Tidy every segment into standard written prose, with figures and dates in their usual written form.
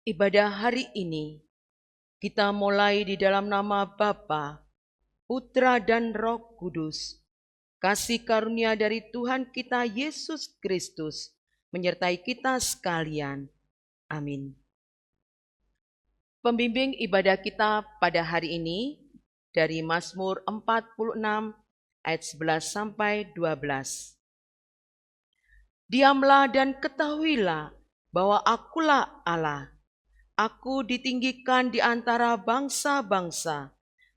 Ibadah hari ini kita mulai di dalam nama Bapa, Putra dan Roh Kudus. Kasih karunia dari Tuhan kita Yesus Kristus menyertai kita sekalian. Amin. Pembimbing ibadah kita pada hari ini dari Mazmur 46 ayat 11 sampai 12. Diamlah dan ketahuilah bahwa akulah Allah. Aku ditinggikan di antara bangsa-bangsa,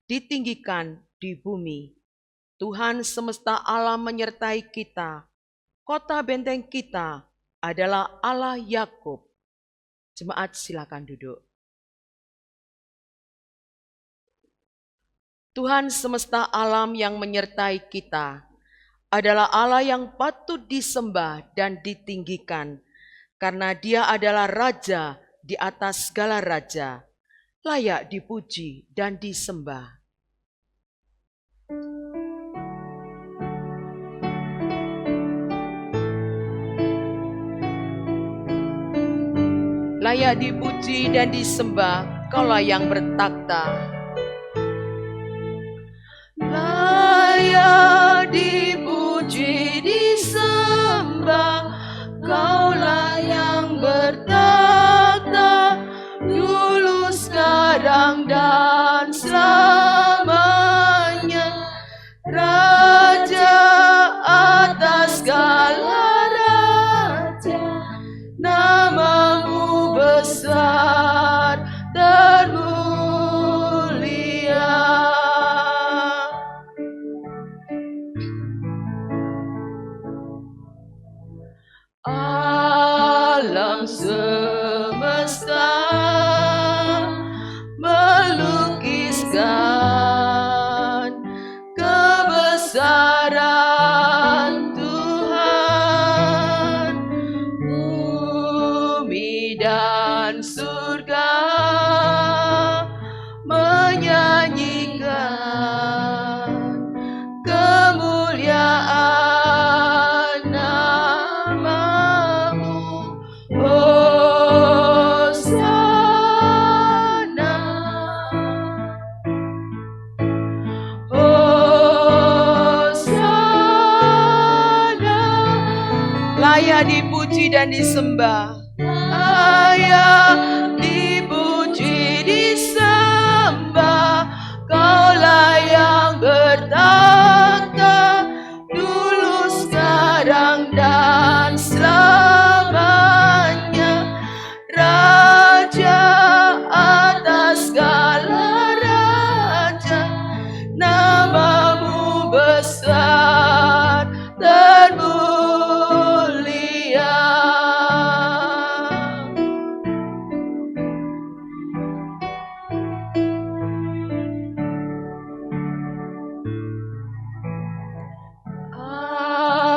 ditinggikan di bumi. Tuhan semesta alam menyertai kita. Kota benteng kita adalah Allah Yakub. Jemaat silakan duduk. Tuhan semesta alam yang menyertai kita adalah Allah yang patut disembah dan ditinggikan, karena Dia adalah Raja di atas segala raja, layak dipuji dan disembah. Layak dipuji dan disembah, Kaulah yang bertakhta. Layak dipuji disembah, Kaulah yang bertakhta, dulu sekarang dan selamanya, Raja atas segala raja, namamu besar termulia. Alam semesta melukiskan kebesaran Tuhan. Bumi dan surga menyanyikan kemuliaan namamu. Hosana, Hosana. Layak dipuji dan disembah, layak dipuji disembah, Kaulah yang bertakhta, dulu sekarang dan selamanya, Raja atas segala raja, namamu besar termulia.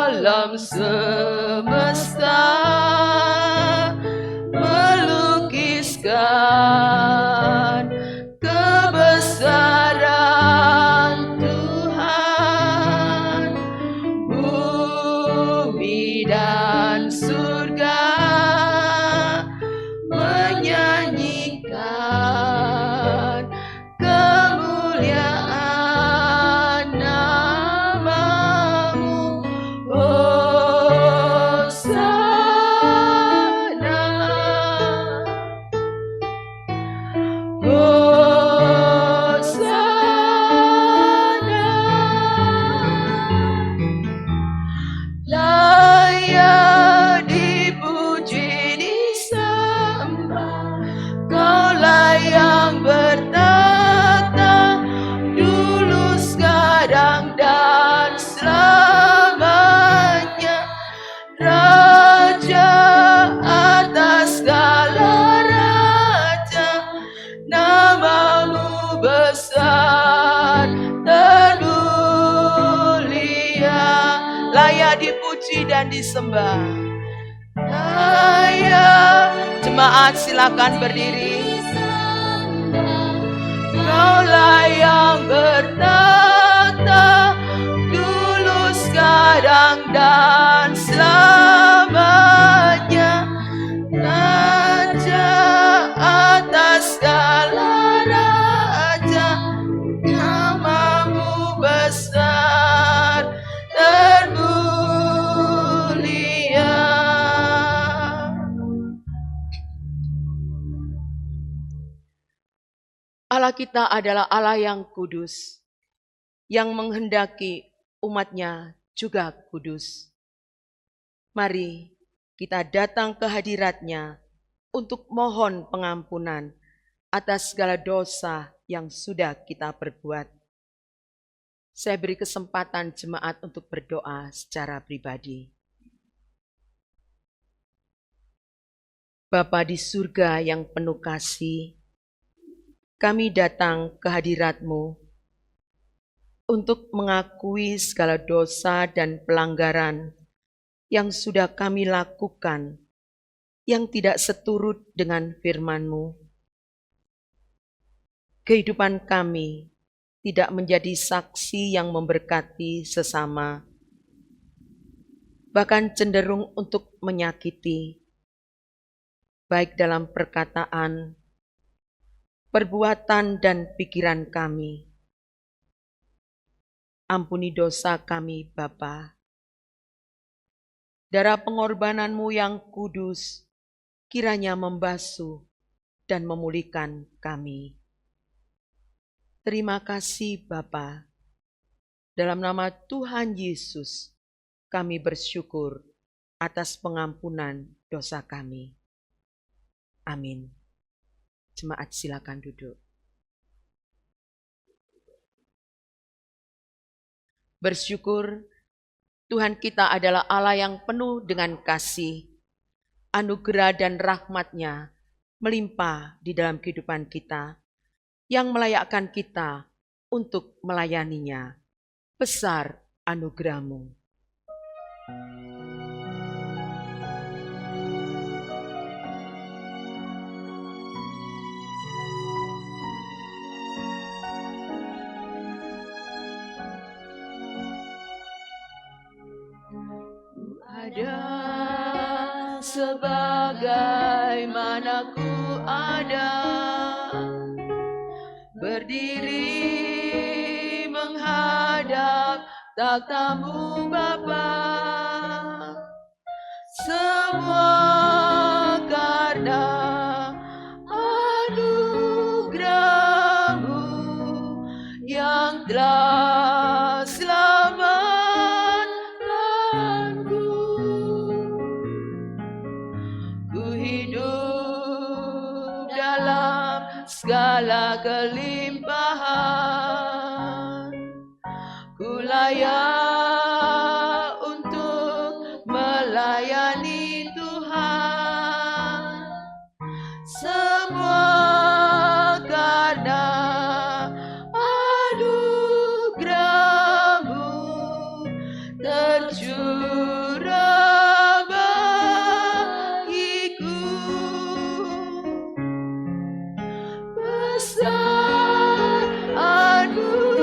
Alam semesta melukiskan kebesaran Tuhan. Bumi dan surga menyanyikan kemuliaan namamu. Hosana, Hosana. Layak dipuji disembah, Kaulah yang bertakhta, dulu sekarang dan selamanya, Raja atas segala raja, namamu besar termulia. Layak dipuji dan disembah, layak. Jemaat silakan berdiri. Kaulah yang bertakhta, dulu sekarang dan selamanya, Raja Allah kita adalah Allah yang kudus, yang menghendaki umatnya juga kudus. Mari kita datang ke hadirat-Nya untuk mohon pengampunan atas segala dosa yang sudah kita perbuat. Saya beri kesempatan jemaat untuk berdoa secara pribadi. Bapa di surga yang penuh kasih, kami datang ke hadirat-Mu untuk mengakui segala dosa dan pelanggaran yang sudah kami lakukan, yang tidak seturut dengan firman-Mu. Kehidupan kami tidak menjadi saksi yang memberkati sesama, bahkan cenderung untuk menyakiti, baik dalam perkataan, perbuatan, dan pikiran kami. Ampuni dosa kami, Bapa. Darah pengorbanan-Mu yang kudus kiranya membasuh dan memulihkan kami. Terima kasih, Bapa. Dalam nama Tuhan Yesus, kami bersyukur atas pengampunan dosa kami. Amin. Jemaat silakan duduk. Bersyukur Tuhan kita adalah Allah yang penuh dengan kasih, anugerah dan rahmat-Nya melimpah di dalam kehidupan kita, yang melayakkan kita untuk melayaninya. Besar anugerah-Mu. Ada sebagaimana ku ada, berdiri menghadap takhta-Mu Bapa. Semua karena anugerah-Mu yang telah selamatkanku. Ku hidup dalam segala kelimpahan, ku layak untuk melayani Tuhan. Semua karena anugerah-Mu tercurah bagiku. Besar anugerah-Mu,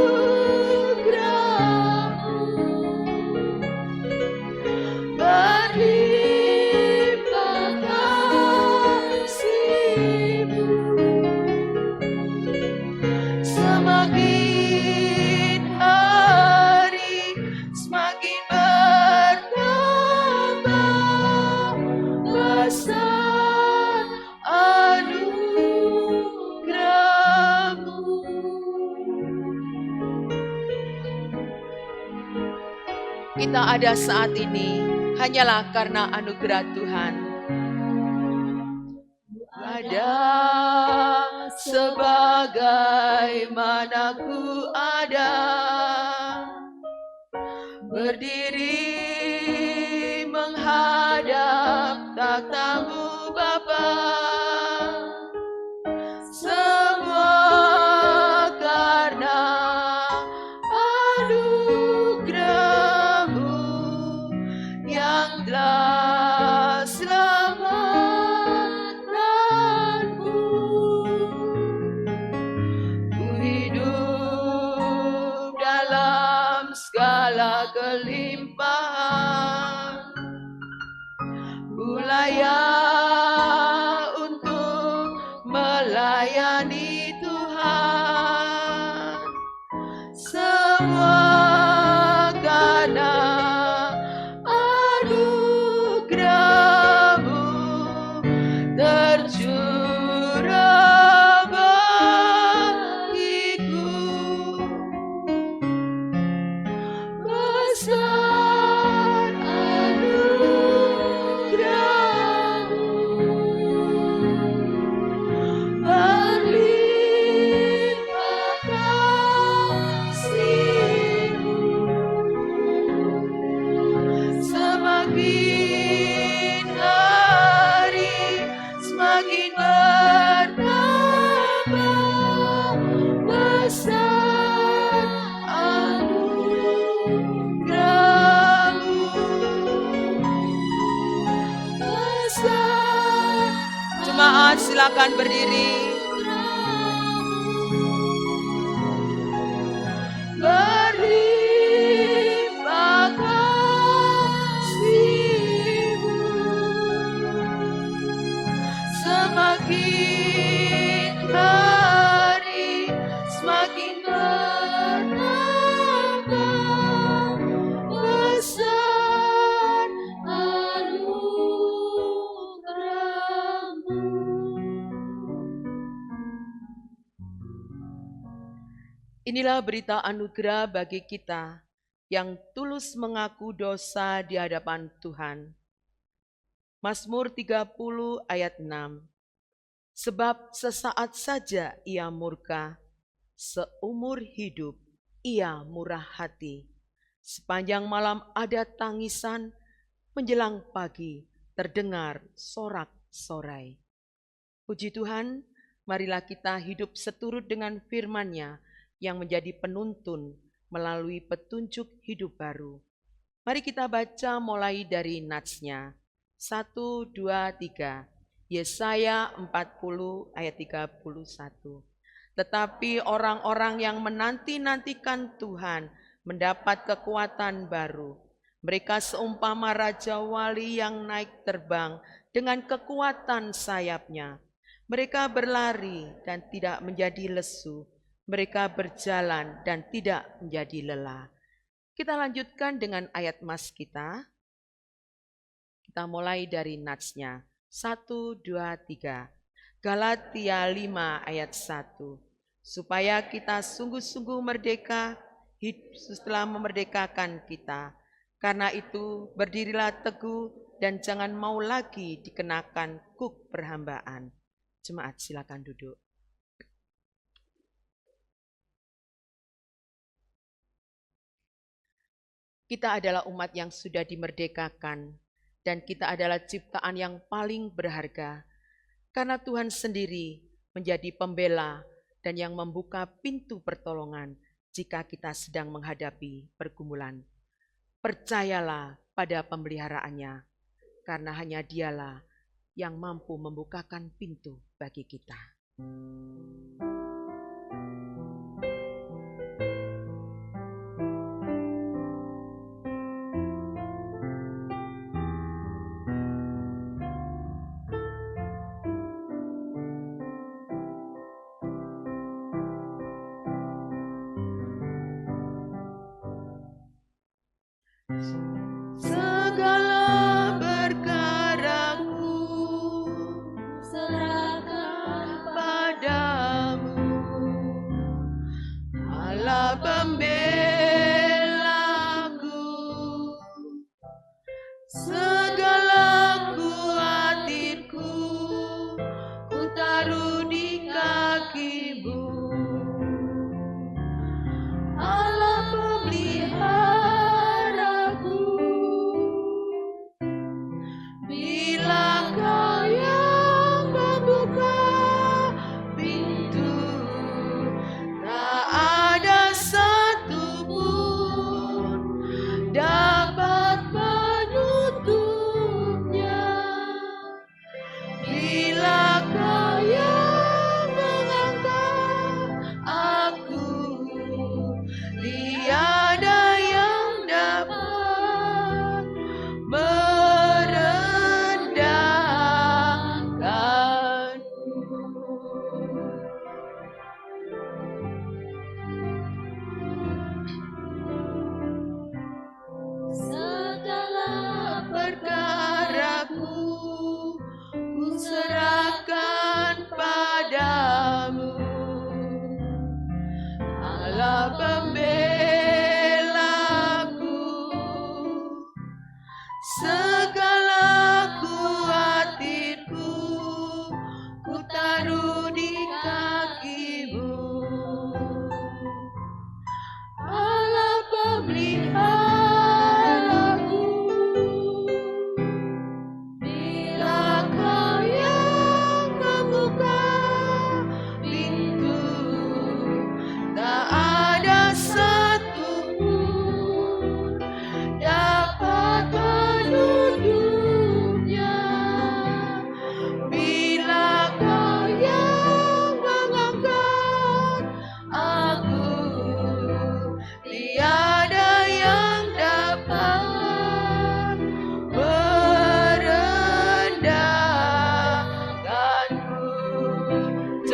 berlimpah kasih-Mu. Semakin hari semakin bertambah besar anugerah-Mu. Kita ada saat ini hanyalah karena anugerah Tuhan. Ada sebagaimana ku ada, berdiri menghadap takhta-Mu Bapa. Semua karena anugerah-Mu yang telah selamatkanku. Ku hidup dalam segala kelimpahan, ku layak untuk melayani Tuhan. Semua karena anugerah-Mu tercurah bagiku. silakan berdiri. Berlimpah kasih-Mu, semakin hari semakin bertambah besar anugerah-Mu. Inilah berita anugerah bagi kita yang tulus mengaku dosa di hadapan Tuhan. Mazmur 30 ayat 6. Sebab sesaat saja ia murka, seumur hidup ia murah hati. Sepanjang malam ada tangisan, menjelang pagi terdengar sorak-sorai. Puji Tuhan, marilah kita hidup seturut dengan firman-Nya yang menjadi penuntun melalui petunjuk hidup baru. Mari kita baca mulai dari natsnya. 1, 2, 3. Yesaya 40 ayat 31. Tetapi orang-orang yang menanti-nantikan Tuhan mendapat kekuatan baru. Mereka seumpama raja wali yang naik terbang dengan kekuatan sayapnya. Mereka berlari dan tidak menjadi lesu. Mereka berjalan dan tidak menjadi lelah. Kita lanjutkan dengan ayat mas kita. Kita mulai dari natsnya. 1, 2, 3. Galatia 5 ayat 1. Supaya kita sungguh-sungguh merdeka, Yesus telah memerdekakan kita. Karena itu berdirilah teguh dan jangan mau lagi dikenakan kuk perhambaan. Jemaat silakan duduk. Kita adalah umat yang sudah dimerdekakan dan kita adalah ciptaan yang paling berharga. Karena Tuhan sendiri menjadi pembela dan yang membuka pintu pertolongan jika kita sedang menghadapi pergumulan. Percayalah pada pemeliharaannya, karena hanya Dialah yang mampu membukakan pintu bagi kita. Segala perkaraku serahkan padamu,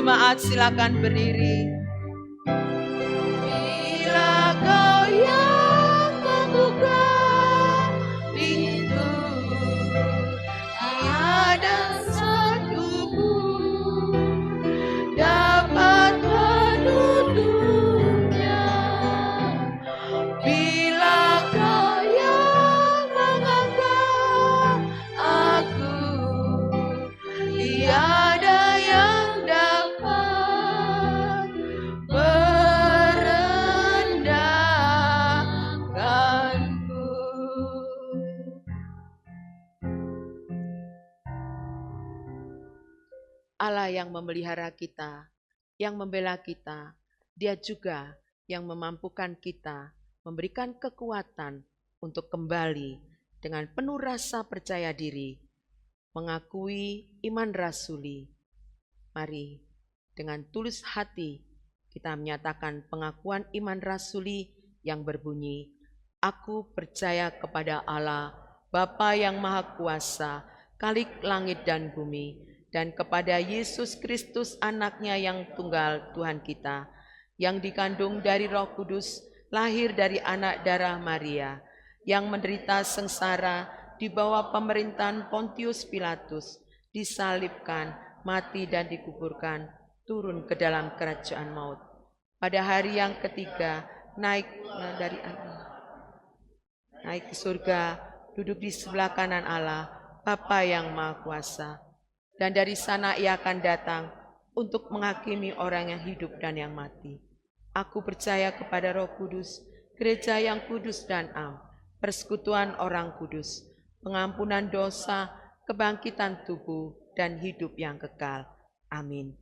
Jemaat silakan berdiri. Bila kau yang membuka pintu, tiada satu pun dapat menutupnya. Bila kau yang mengangkat aku, tiada yang dapat merendahkanku. Allah yang memelihara kita, yang membela kita, Dia juga yang memampukan kita, memberikan kekuatan untuk kembali dengan penuh rasa percaya diri, mengakui iman rasuli. Mari dengan tulus hati kita menyatakan pengakuan iman rasuli yang berbunyi, aku percaya kepada Allah, Bapa yang Maha Kuasa, Khalik langit dan bumi, dan kepada Yesus Kristus anaknya yang tunggal Tuhan kita, yang dikandung dari Roh Kudus, lahir dari anak darah Maria, yang menderita sengsara di bawah pemerintahan Pontius Pilatus, disalibkan, mati dan dikuburkan, turun ke dalam kerajaan maut. Pada hari yang ketiga, naik ke surga, duduk di sebelah kanan Allah, Bapa yang Maha Kuasa. Dan dari sana Ia akan datang untuk menghakimi orang yang hidup dan yang mati. Aku percaya kepada Roh Kudus, gereja yang kudus dan am, persekutuan orang kudus, pengampunan dosa, kebangkitan tubuh, dan hidup yang kekal. Amin.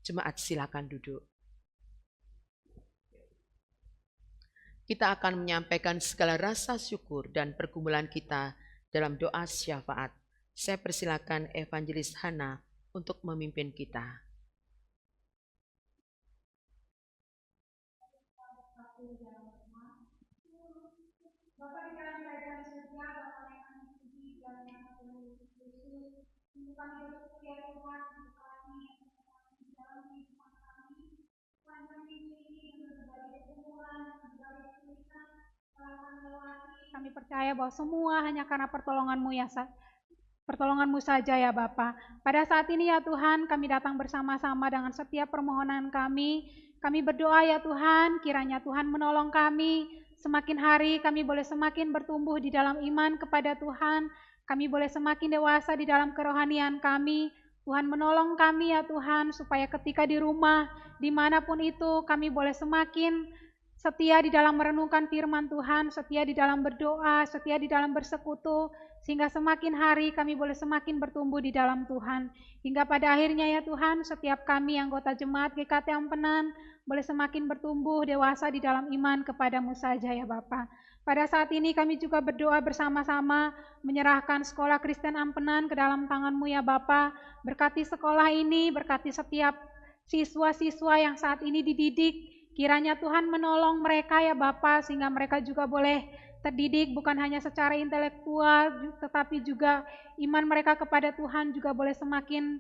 Jemaat silakan duduk. Kita akan menyampaikan segala rasa syukur dan pergumulan kita dalam doa syafaat. Saya persilakan Evangelis Hana untuk memimpin kita. Bapak di dalam kerajaan surga, Bapak yang kami puji dan yang kami Yesus, untuk kami bersedia Tuhan, untuk kami di dalam kehidupan kami, Tuhan kami ini dengan berbagai pergumulan, berbagai kesulitan, telah kami lewati. Kami percaya bahwa semua hanya karena pertolongan-Mu saja ya Bapa. Pada saat ini ya Tuhan, kami datang bersama-sama dengan setiap permohonan kami. Kami berdoa ya Tuhan, kiranya Tuhan menolong kami. Semakin hari kami boleh semakin bertumbuh di dalam iman kepada Tuhan. Kami boleh semakin dewasa di dalam kerohanian kami. Tuhan menolong kami ya Tuhan, supaya ketika di rumah, dimanapun itu, kami boleh semakin setia di dalam merenungkan firman Tuhan, setia di dalam berdoa, setia di dalam bersekutu, sehingga semakin hari kami boleh semakin bertumbuh di dalam Tuhan. Hingga pada akhirnya ya Tuhan, setiap kami anggota jemaat GKT Ampenan boleh semakin bertumbuh dewasa di dalam iman kepada-Mu saja ya Bapa. Pada saat ini kami juga berdoa bersama-sama menyerahkan sekolah Kristen Ampenan ke dalam tangan-Mu ya Bapa. Berkati sekolah ini, berkati setiap siswa-siswa yang saat ini dididik. Kiranya Tuhan menolong mereka ya Bapa, sehingga mereka juga boleh terdidik bukan hanya secara intelektual, tetapi juga iman mereka kepada Tuhan juga boleh semakin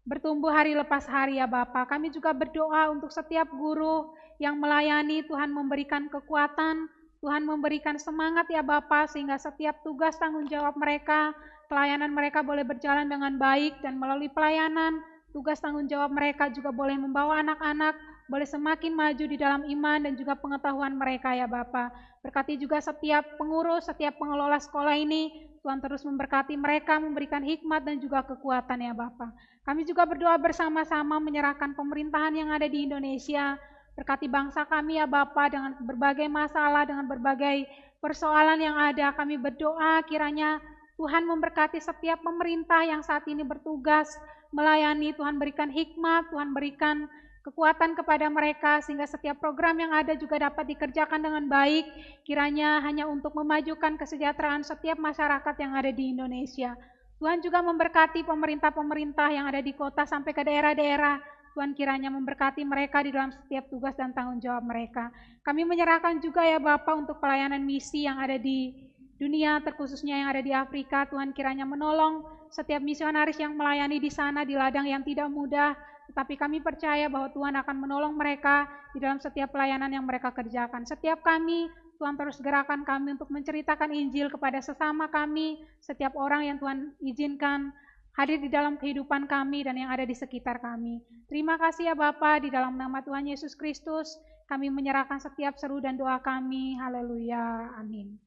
bertumbuh hari lepas hari ya Bapa. Kami juga berdoa untuk setiap guru yang melayani, Tuhan memberikan kekuatan, Tuhan memberikan semangat ya Bapa, sehingga setiap tugas tanggung jawab mereka, pelayanan mereka boleh berjalan dengan baik, dan melalui pelayanan, tugas tanggung jawab mereka juga boleh membawa anak-anak boleh semakin maju di dalam iman dan juga pengetahuan mereka ya Bapa. Berkati juga setiap pengurus, setiap pengelola sekolah ini, Tuhan terus memberkati mereka, memberikan hikmat dan juga kekuatan ya Bapa. Kami juga berdoa bersama-sama menyerahkan pemerintahan yang ada di Indonesia. Berkati bangsa kami ya Bapa, dengan berbagai masalah, dengan berbagai persoalan yang ada. Kami berdoa kiranya Tuhan memberkati setiap pemerintah yang saat ini bertugas melayani. Tuhan berikan hikmat, Tuhan berikan kekuatan kepada mereka, sehingga setiap program yang ada juga dapat dikerjakan dengan baik, kiranya hanya untuk memajukan kesejahteraan setiap masyarakat yang ada di Indonesia. Tuhan juga memberkati pemerintah-pemerintah yang ada di kota sampai ke daerah-daerah. Tuhan kiranya memberkati mereka di dalam setiap tugas dan tanggung jawab mereka. Kami menyerahkan juga ya Bapa untuk pelayanan misi yang ada di dunia, terkhususnya yang ada di Afrika. Tuhan kiranya menolong setiap misionaris yang melayani di sana di ladang yang tidak mudah, Tetapi kami percaya bahwa Tuhan akan menolong mereka di dalam setiap pelayanan yang mereka kerjakan. Setiap kami, Tuhan terus gerakan kami untuk menceritakan Injil kepada sesama kami, setiap orang yang Tuhan izinkan hadir di dalam kehidupan kami dan yang ada di sekitar kami. Terima kasih ya Bapa, di dalam nama Tuhan Yesus Kristus, kami menyerahkan setiap seru dan doa kami. Haleluya. Amin.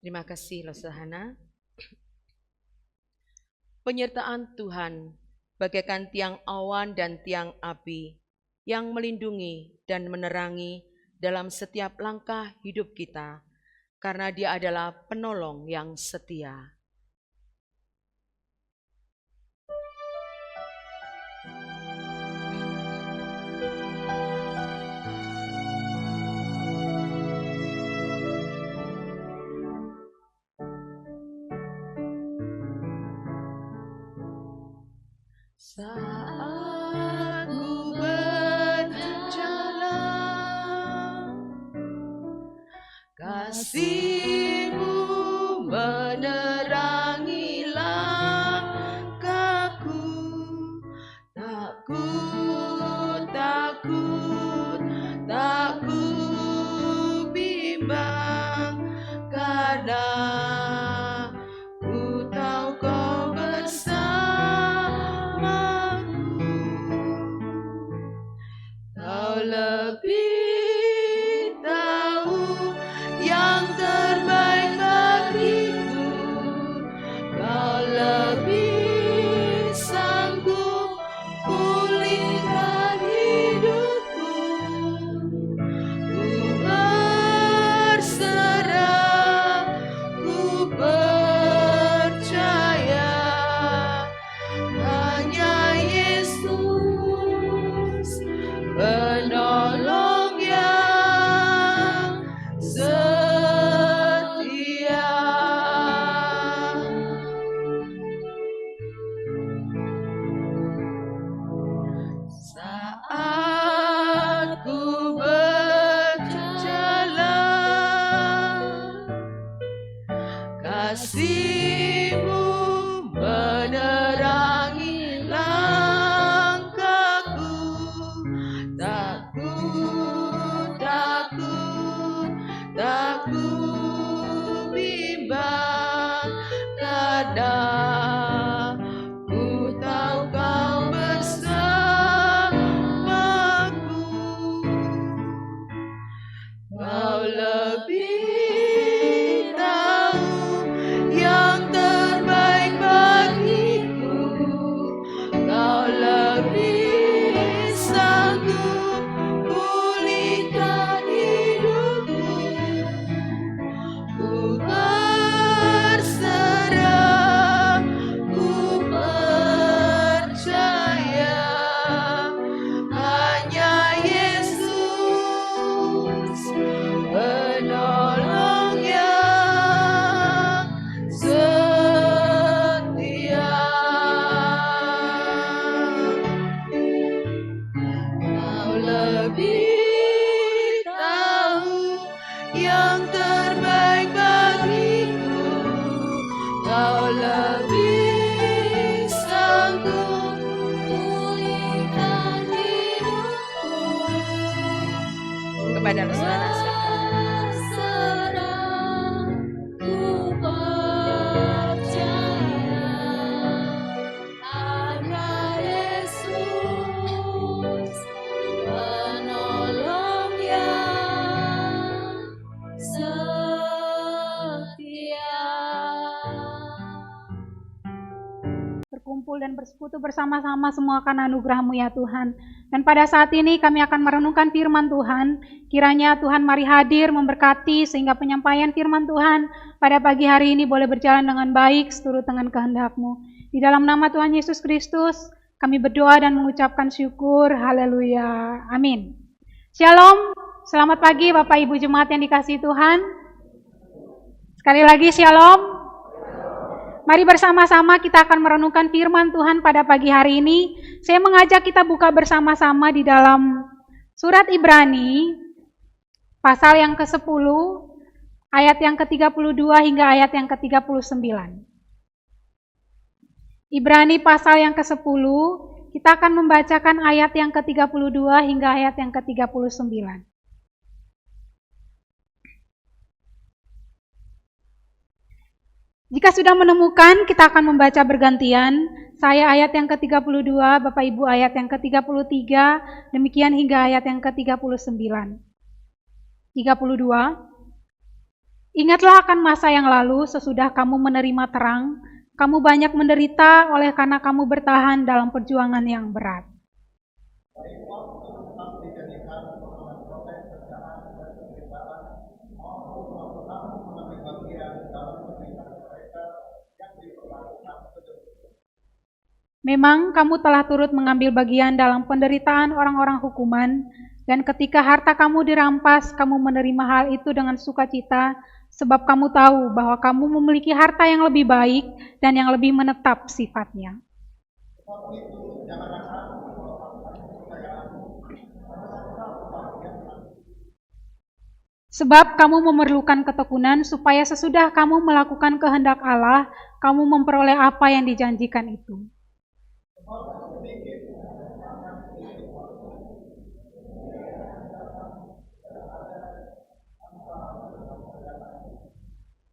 Terima kasih Losahana. Penyertaan Tuhan bagaikan tiang awan dan tiang api yang melindungi dan menerangi dalam setiap langkah hidup kita, karena Dia adalah penolong yang setia. Saat ku berjalan, kasih-Mu menerangi langkahku. Tak ku bimbang, karena ku tahu Kau bersamaku. Kau lebih tahu yang terbaik bagiku. Kau lebih sanggup pulihkan hidupku. Ku berserah, ku percaya, hanya Yesus penolong yang setia. Saat ku berjalan, kasih-Mu menerangi langkahku. Tak ku bimbang, karena ku tahu Kau bersamaku. Kau lebih tahu yang terbaik bagiku. Kau lebih sanggup pulihkan hidupku. Ku berserah, ku percaya, hanya Yesus penolong yang setia. Kau lebih tahu yang terbaik bagiku. Kau lebih sanggup pulihkan hidupku. Kepada saudara berserah, ku percaya, hanya Yesus penolong yang setia. Berkumpul dan bersekutu bersama-sama semua karena anugerah-Mu ya Tuhan. Dan pada saat ini kami akan merenungkan firman Tuhan. Kiranya Tuhan mari hadir memberkati sehingga penyampaian firman Tuhan pada pagi hari ini boleh berjalan dengan baik seturut dengan kehendak-Mu. Di dalam nama Tuhan Yesus Kristus kami berdoa dan mengucapkan syukur. Haleluya. Amin. Shalom. Selamat pagi Bapak Ibu Jemaat yang dikasihi Tuhan. Sekali lagi shalom. Mari bersama-sama kita akan merenungkan firman Tuhan pada pagi hari ini. Saya mengajak kita buka bersama-sama di dalam surat Ibrani, pasal yang ke-10, ayat yang ke-32 hingga ayat yang ke-39. Ibrani pasal yang ke-10, kita akan membacakan ayat yang ke-32 hingga ayat yang ke-39. Jika sudah menemukan, kita akan membaca bergantian. Saya ayat yang ke-32, Bapak Ibu ayat yang ke-33, demikian hingga ayat yang ke-39. 32. Ingatlah akan masa yang lalu sesudah kamu menerima terang, kamu banyak menderita oleh karena kamu bertahan dalam perjuangan yang berat. Memang kamu telah turut mengambil bagian dalam penderitaan orang-orang hukuman, dan ketika harta kamu dirampas, kamu menerima hal itu dengan sukacita, sebab kamu tahu bahwa kamu memiliki harta yang lebih baik dan yang lebih menetap sifatnya. Sebab kamu memerlukan ketekunan supaya sesudah kamu melakukan kehendak Allah, kamu memperoleh apa yang dijanjikan itu.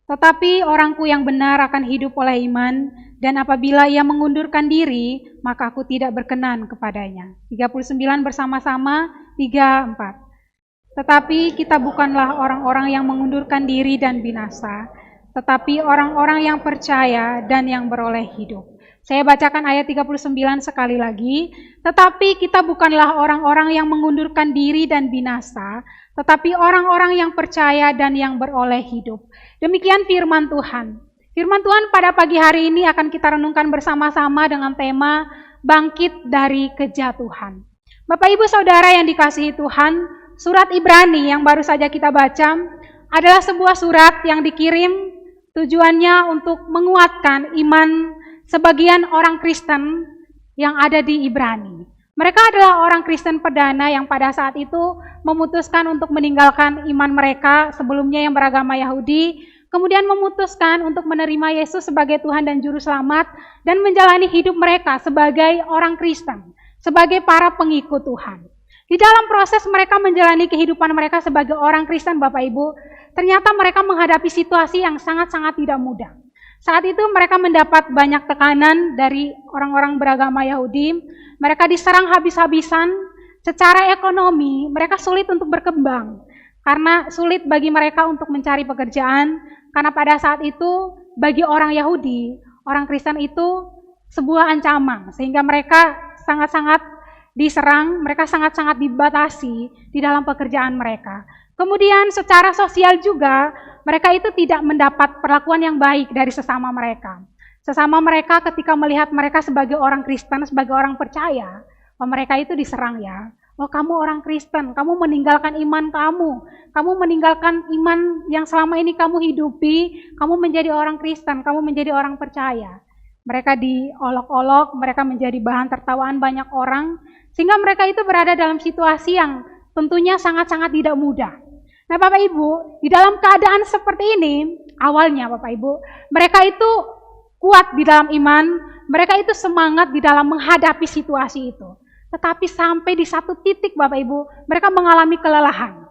Tetapi orangku yang benar akan hidup oleh iman, dan apabila ia mengundurkan diri, maka aku tidak berkenan kepadanya. 39 bersama-sama, 3, 4. Tetapi kita bukanlah orang-orang yang mengundurkan diri dan binasa, tetapi orang-orang yang percaya dan yang beroleh hidup. Saya bacakan ayat 39 sekali lagi. Tetapi kita bukanlah orang-orang yang mengundurkan diri dan binasa, tetapi orang-orang yang percaya dan yang beroleh hidup. Demikian firman Tuhan. Firman Tuhan pada pagi hari ini akan kita renungkan bersama-sama dengan tema bangkit dari kejatuhan. Bapak Ibu Saudara yang dikasihi Tuhan, surat Ibrani yang baru saja kita baca adalah sebuah surat yang dikirim tujuannya untuk menguatkan iman sebagian orang Kristen yang ada di Ibrani. Mereka adalah orang Kristen perdana yang pada saat itu memutuskan untuk meninggalkan iman mereka sebelumnya yang beragama Yahudi, kemudian memutuskan untuk menerima Yesus sebagai Tuhan dan Juru Selamat dan menjalani hidup mereka sebagai orang Kristen, sebagai para pengikut Tuhan. Di dalam proses mereka menjalani kehidupan mereka sebagai orang Kristen, Bapak Ibu, ternyata mereka menghadapi situasi yang sangat-sangat tidak mudah. Saat itu mereka mendapat banyak tekanan dari orang-orang beragama Yahudi. Mereka diserang habis-habisan. Secara ekonomi mereka sulit untuk berkembang karena sulit bagi mereka untuk mencari pekerjaan. Karena pada saat itu bagi orang Yahudi, orang Kristen itu sebuah ancaman, sehingga mereka sangat-sangat diserang, mereka sangat-sangat dibatasi di dalam pekerjaan mereka. Kemudian secara sosial juga mereka itu tidak mendapat perlakuan yang baik dari sesama mereka. Sesama mereka ketika melihat mereka sebagai orang Kristen, sebagai orang percaya, mereka itu diserang ya. Oh, kamu orang Kristen, kamu meninggalkan iman kamu meninggalkan iman yang selama ini kamu hidupi, kamu menjadi orang Kristen, kamu menjadi orang percaya. Mereka diolok-olok, mereka menjadi bahan tertawaan banyak orang, sehingga mereka itu berada dalam situasi yang tentunya sangat-sangat tidak mudah. Nah Bapak Ibu, di dalam keadaan seperti ini, awalnya Bapak Ibu, mereka itu kuat di dalam iman, mereka itu semangat di dalam menghadapi situasi itu. Tetapi sampai di satu titik Bapak Ibu, mereka mengalami kelelahan.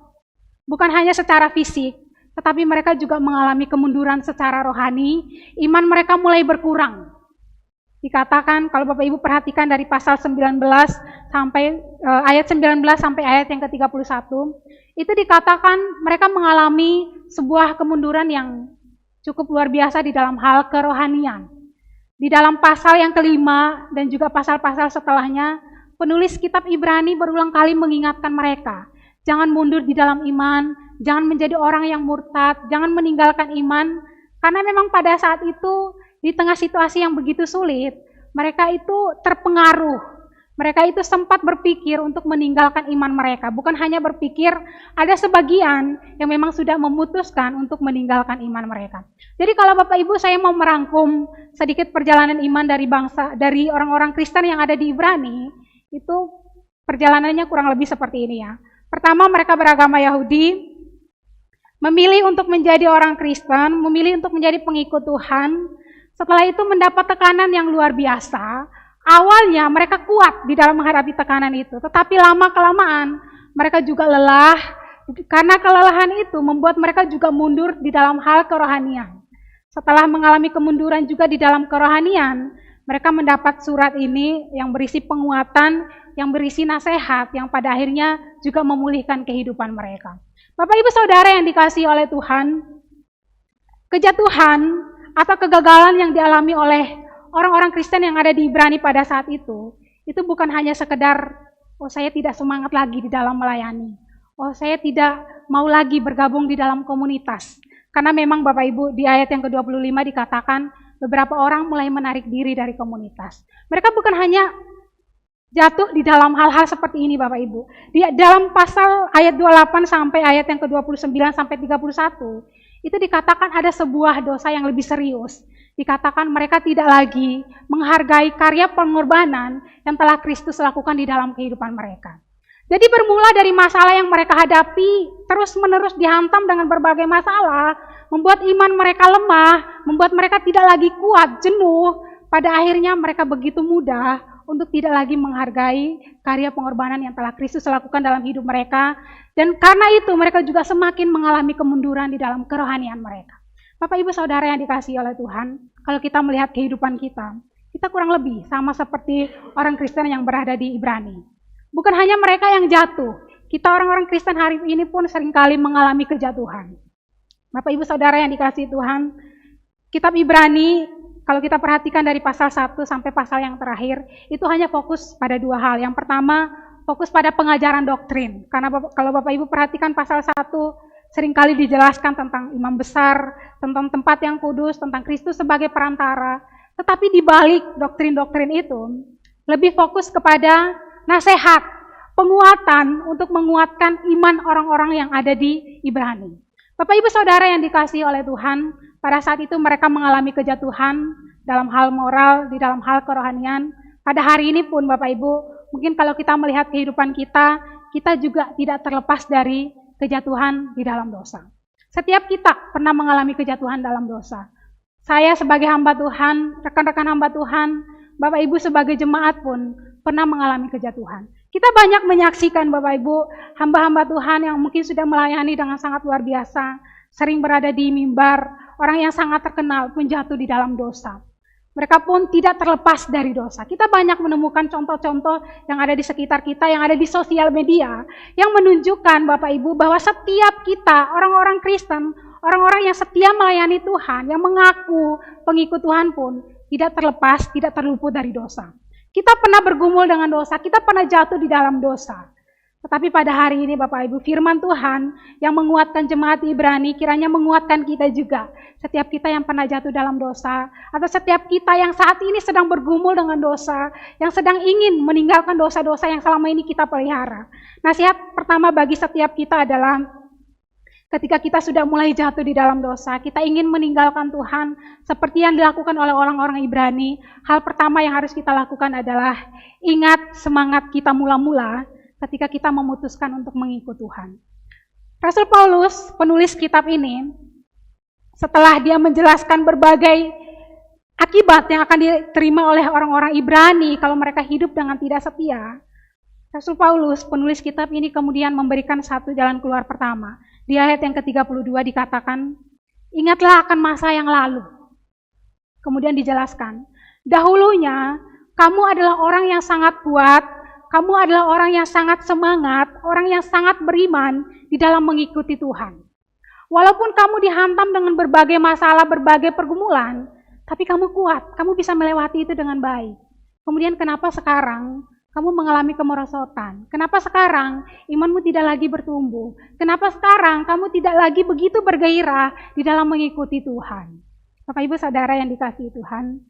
Bukan hanya secara fisik, tetapi mereka juga mengalami kemunduran secara rohani, iman mereka mulai berkurang. Dikatakan kalau Bapak Ibu perhatikan dari pasal 19 sampai ayat 19 sampai ayat yang ke-31, itu dikatakan mereka mengalami sebuah kemunduran yang cukup luar biasa di dalam hal kerohanian. Di dalam pasal yang kelima dan juga pasal-pasal setelahnya, penulis kitab Ibrani berulang kali mengingatkan mereka, jangan mundur di dalam iman, jangan menjadi orang yang murtad, jangan meninggalkan iman, karena memang pada saat itu di tengah situasi yang begitu sulit, mereka itu terpengaruh. Mereka itu sempat berpikir untuk meninggalkan iman mereka. Bukan hanya berpikir, ada sebagian yang memang sudah memutuskan untuk meninggalkan iman mereka. Jadi kalau Bapak Ibu saya mau merangkum sedikit perjalanan iman dari orang-orang Kristen yang ada di Ibrani, itu perjalanannya kurang lebih seperti ini ya. Pertama, mereka beragama Yahudi, memilih untuk menjadi orang Kristen, memilih untuk menjadi pengikut Tuhan. Setelah itu mendapat tekanan yang luar biasa. Awalnya mereka kuat di dalam menghadapi tekanan itu, tetapi lama-kelamaan mereka juga lelah. Karena kelelahan itu membuat mereka juga mundur di dalam hal kerohanian. Setelah mengalami kemunduran juga di dalam kerohanian, mereka mendapat surat ini yang berisi penguatan, yang berisi nasihat, yang pada akhirnya juga memulihkan kehidupan mereka. Bapak Ibu Saudara yang dikasihi oleh Tuhan, kejatuhan atau kegagalan yang dialami oleh orang-orang Kristen yang ada di Ibrani pada saat itu bukan hanya sekedar, oh saya tidak semangat lagi di dalam melayani, oh saya tidak mau lagi bergabung di dalam komunitas. Karena memang Bapak Ibu di ayat yang ke-25 dikatakan beberapa orang mulai menarik diri dari komunitas. Mereka bukan hanya jatuh di dalam hal-hal seperti ini Bapak Ibu. Di dalam pasal ayat 28 sampai ayat yang ke-29 sampai 31, itu dikatakan ada sebuah dosa yang lebih serius. Dikatakan mereka tidak lagi menghargai karya pengorbanan yang telah Kristus lakukan di dalam kehidupan mereka. Jadi bermula dari masalah yang mereka hadapi, terus-menerus dihantam dengan berbagai masalah, membuat iman mereka lemah, membuat mereka tidak lagi kuat, jenuh. Pada akhirnya mereka begitu mudah untuk tidak lagi menghargai karya pengorbanan yang telah Kristus lakukan dalam hidup mereka. Dan karena itu mereka juga semakin mengalami kemunduran di dalam kerohanian mereka. Bapak Ibu Saudara yang dikasihi oleh Tuhan, kalau kita melihat kehidupan kita kurang lebih sama seperti orang Kristen yang berada di Ibrani. Bukan hanya mereka yang jatuh, kita orang-orang Kristen hari ini pun seringkali mengalami kejatuhan. Bapak Ibu Saudara yang dikasihi Tuhan, kitab Ibrani, kalau kita perhatikan dari pasal 1 sampai pasal yang terakhir, itu hanya fokus pada dua hal. Yang pertama, fokus pada pengajaran doktrin. Karena kalau Bapak Ibu perhatikan pasal 1, seringkali dijelaskan tentang imam besar, tentang tempat yang kudus, tentang Kristus sebagai perantara. Tetapi di balik doktrin-doktrin itu, lebih fokus kepada nasihat, penguatan untuk menguatkan iman orang-orang yang ada di Ibrani. Bapak Ibu Saudara yang dikasihi oleh Tuhan, pada saat itu mereka mengalami kejatuhan dalam hal moral, di dalam hal kerohanian. Pada hari ini pun Bapak Ibu, mungkin kalau kita melihat kehidupan kita juga tidak terlepas dari kejatuhan di dalam dosa. Setiap kita pernah mengalami kejatuhan dalam dosa. Saya sebagai hamba Tuhan, rekan-rekan hamba Tuhan, Bapak Ibu sebagai jemaat pun pernah mengalami kejatuhan. Kita banyak menyaksikan Bapak Ibu, hamba-hamba Tuhan yang mungkin sudah melayani dengan sangat luar biasa, sering berada di mimbar, orang yang sangat terkenal pun jatuh di dalam dosa. Mereka pun tidak terlepas dari dosa. Kita banyak menemukan contoh-contoh yang ada di sekitar kita, yang ada di sosial media, yang menunjukkan Bapak Ibu bahwa setiap kita, orang-orang Kristen, orang-orang yang setia melayani Tuhan, yang mengaku pengikut Tuhan pun tidak terlepas, tidak terluput dari dosa. Kita pernah bergumul dengan dosa, kita pernah jatuh di dalam dosa. Tetapi pada hari ini Bapak Ibu, firman Tuhan yang menguatkan jemaat Ibrani kiranya menguatkan kita juga. Setiap kita yang pernah jatuh dalam dosa, atau setiap kita yang saat ini sedang bergumul dengan dosa, yang sedang ingin meninggalkan dosa-dosa yang selama ini kita pelihara. Nasihat pertama bagi setiap kita adalah ketika kita sudah mulai jatuh di dalam dosa, kita ingin meninggalkan Tuhan seperti yang dilakukan oleh orang-orang Ibrani. Hal pertama yang harus kita lakukan adalah ingat semangat kita mula-mula ketika kita memutuskan untuk mengikut Tuhan. Rasul Paulus, penulis kitab ini, setelah dia menjelaskan berbagai akibat yang akan diterima oleh orang-orang Ibrani kalau mereka hidup dengan tidak setia, Rasul Paulus, penulis kitab ini kemudian memberikan satu jalan keluar pertama. Di ayat yang ke-32 dikatakan, ingatlah akan masa yang lalu. Kemudian dijelaskan, dahulunya kamu adalah orang yang sangat kuat, kamu adalah orang yang sangat semangat, orang yang sangat beriman di dalam mengikuti Tuhan. Walaupun kamu dihantam dengan berbagai masalah, berbagai pergumulan, tapi kamu kuat, kamu bisa melewati itu dengan baik. Kemudian kenapa sekarang kamu mengalami kemerosotan? Kenapa sekarang imanmu tidak lagi bertumbuh? Kenapa sekarang kamu tidak lagi begitu bergairah di dalam mengikuti Tuhan? Bapak Ibu Saudara yang dikasihi Tuhan,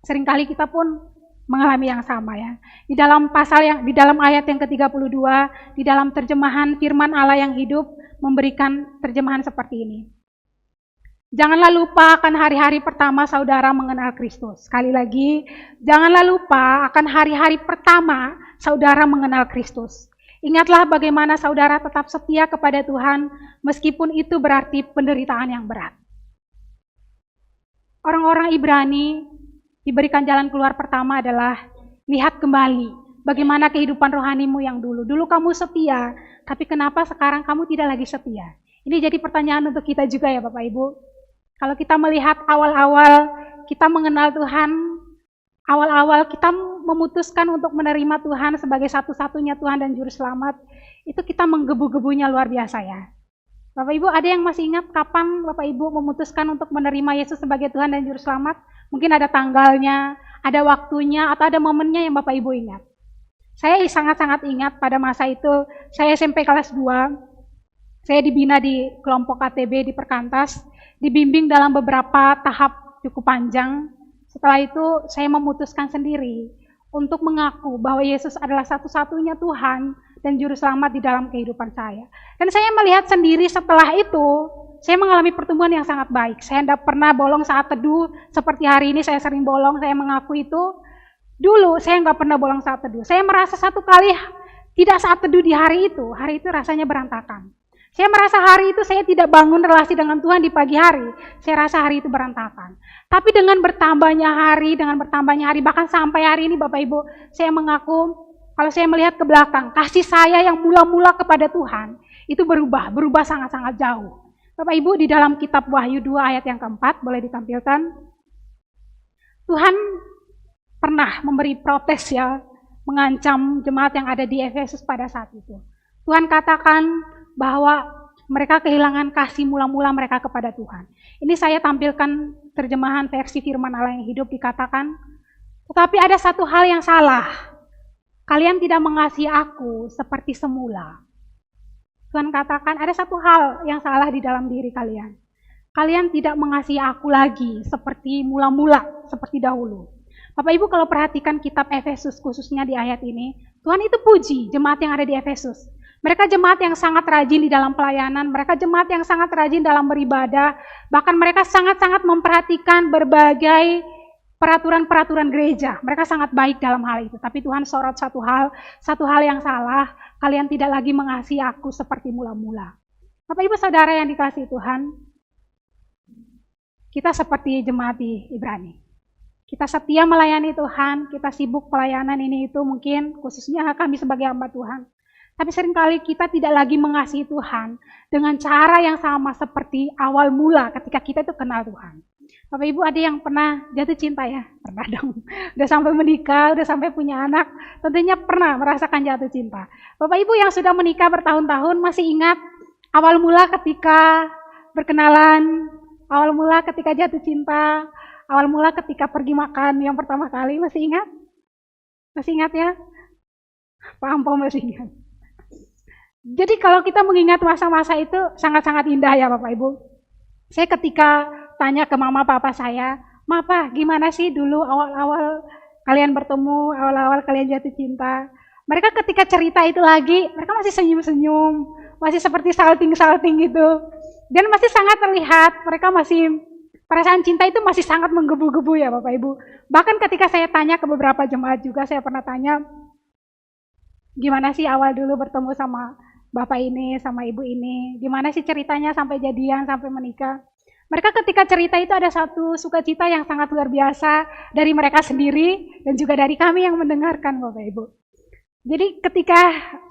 seringkali kita pun mengalami yang sama ya. Di dalam di dalam ayat yang ke-32, di dalam terjemahan firman Allah yang hidup memberikan terjemahan seperti ini. Janganlah lupa akan hari-hari pertama saudara mengenal Kristus. Sekali lagi, janganlah lupa akan hari-hari pertama saudara mengenal Kristus. Ingatlah bagaimana saudara tetap setia kepada Tuhan meskipun itu berarti penderitaan yang berat. orang-orang Ibrani diberikan jalan keluar pertama adalah lihat kembali bagaimana kehidupan rohanimu yang dulu. Dulu kamu setia, tapi kenapa sekarang kamu tidak lagi setia? Ini jadi pertanyaan untuk kita juga ya Bapak Ibu. Kalau kita melihat awal-awal kita mengenal Tuhan, awal-awal kita memutuskan untuk menerima Tuhan sebagai satu-satunya Tuhan dan Juru Selamat, itu kita menggebu-gebunya luar biasa ya. Bapak Ibu, ada yang masih ingat kapan Bapak Ibu memutuskan untuk menerima Yesus sebagai Tuhan dan Juru Selamat? Mungkin ada tanggalnya, ada waktunya, atau ada momennya yang Bapak Ibu ingat. Saya sangat-sangat ingat pada masa itu, saya SMP kelas 2, saya dibina di kelompok KTB di Perkantas, dibimbing dalam beberapa tahap cukup panjang. Setelah itu saya memutuskan sendiri untuk mengaku bahwa Yesus adalah satu-satunya Tuhan dan Juru Selamat di dalam kehidupan saya. Dan saya melihat sendiri setelah itu, saya mengalami pertumbuhan yang sangat baik. Saya tidak pernah bolong saat teduh, seperti hari ini saya sering bolong, saya mengaku itu. Dulu saya nggak pernah bolong saat teduh. Saya merasa satu kali tidak saat teduh di hari itu rasanya berantakan. Saya merasa hari itu saya tidak bangun relasi dengan Tuhan di pagi hari. Saya rasa hari itu berantakan. Tapi dengan bertambahnya hari, bahkan sampai hari ini Bapak Ibu, saya mengaku, kalau saya melihat ke belakang, kasih saya yang mula-mula kepada Tuhan, itu berubah sangat-sangat jauh. Bapak Ibu, di dalam kitab Wahyu 2 ayat yang keempat, boleh ditampilkan. Tuhan pernah memberi protes ya, mengancam jemaat yang ada di Efesus pada saat itu. Tuhan katakan bahwa mereka kehilangan kasih mula-mula mereka kepada Tuhan. Ini saya tampilkan terjemahan versi firman Allah yang hidup, dikatakan, tetapi ada satu hal yang salah. Kalian tidak mengasihi aku seperti semula. Tuhan katakan ada satu hal yang salah di dalam diri kalian. Kalian tidak mengasihi aku lagi seperti mula-mula, seperti dahulu. Bapak Ibu kalau perhatikan kitab Efesus khususnya di ayat ini, Tuhan itu puji jemaat yang ada di Efesus. Mereka jemaat yang sangat rajin di dalam pelayanan, mereka jemaat yang sangat rajin dalam beribadah, bahkan mereka sangat-sangat memperhatikan berbagai peraturan-peraturan gereja. Mereka sangat baik dalam hal itu. Tapi Tuhan sorot satu hal yang salah, kalian tidak lagi mengasihi aku seperti mula-mula. Bapak Ibu Saudara yang dikasihi Tuhan, kita seperti jemaat di Ibrani. Kita setia melayani Tuhan, kita sibuk pelayanan ini itu mungkin khususnya kami sebagai hamba Tuhan. Tapi seringkali kita tidak lagi mengasihi Tuhan dengan cara yang sama seperti awal mula ketika kita itu kenal Tuhan. Bapak Ibu ada yang pernah jatuh cinta ya? Pernah dong. Udah sampai menikah, udah sampai punya anak, tentunya pernah merasakan jatuh cinta. Bapak Ibu yang sudah menikah bertahun-tahun masih ingat awal mula ketika berkenalan, awal mula ketika jatuh cinta, awal mula ketika pergi makan yang pertama kali, masih ingat? Masih ingat ya? Pak Ampo masih ingat. Jadi kalau kita mengingat masa-masa itu sangat-sangat indah ya Bapak Ibu. Saya ketika tanya ke mama papa saya, "Mapa, gimana sih dulu awal-awal kalian bertemu, awal-awal kalian jatuh cinta?" Mereka ketika cerita itu lagi, mereka masih senyum-senyum, masih seperti salting-salting gitu. Dan masih sangat terlihat, mereka masih, perasaan cinta itu masih sangat menggebu-gebu ya Bapak Ibu. Bahkan ketika saya tanya ke beberapa jemaat juga, saya pernah tanya, "Gimana sih awal dulu bertemu sama Bapak ini, sama Ibu ini? Gimana sih ceritanya sampai jadian, sampai menikah?" Mereka ketika cerita itu ada satu sukacita yang sangat luar biasa dari mereka sendiri dan juga dari kami yang mendengarkan Bapak Ibu. Jadi ketika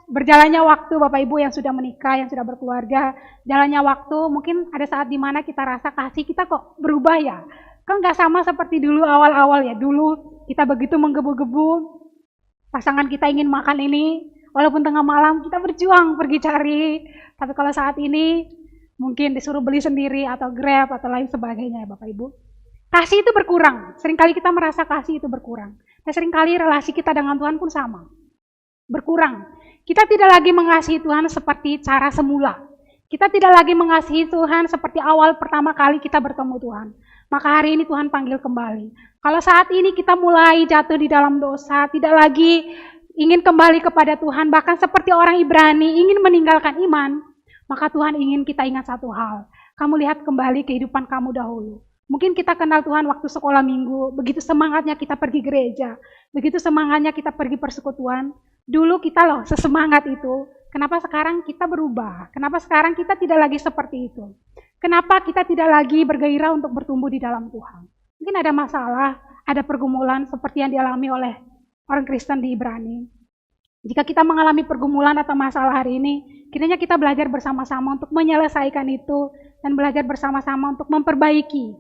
berjalannya waktu Bapak Ibu yang sudah menikah, yang sudah berkeluarga, jalannya waktu mungkin ada saat dimana kita rasa kasih kita kok berubah ya. Kan gak sama seperti dulu awal-awal ya. Dulu kita begitu menggebu-gebu, pasangan kita ingin makan ini, walaupun tengah malam kita berjuang pergi cari. Tapi kalau saat ini mungkin disuruh beli sendiri atau Grab atau lain sebagainya ya Bapak Ibu. Kasih itu berkurang. Seringkali kita merasa kasih itu berkurang. Dan seringkali relasi kita dengan Tuhan pun sama. Berkurang. Kita tidak lagi mengasihi Tuhan seperti cara semula. Kita tidak lagi mengasihi Tuhan seperti awal pertama kali kita bertemu Tuhan. Maka hari ini Tuhan panggil kembali. Kalau saat ini kita mulai jatuh di dalam dosa, tidak lagi ingin kembali kepada Tuhan, bahkan seperti orang Ibrani ingin meninggalkan iman, maka Tuhan ingin kita ingat satu hal. Kamu lihat kembali kehidupan kamu dahulu. Mungkin kita kenal Tuhan waktu sekolah minggu, begitu semangatnya kita pergi gereja, begitu semangatnya kita pergi persekutuan. Dulu kita loh sesemangat itu. Kenapa sekarang kita berubah? Kenapa sekarang kita tidak lagi seperti itu? Kenapa kita tidak lagi bergairah untuk bertumbuh di dalam Tuhan? Mungkin ada masalah, ada pergumulan seperti yang dialami oleh orang Kristen di Ibrani. Jika kita mengalami pergumulan atau masalah hari ini, kiranya kita belajar bersama-sama untuk menyelesaikan itu dan belajar bersama-sama untuk memperbaiki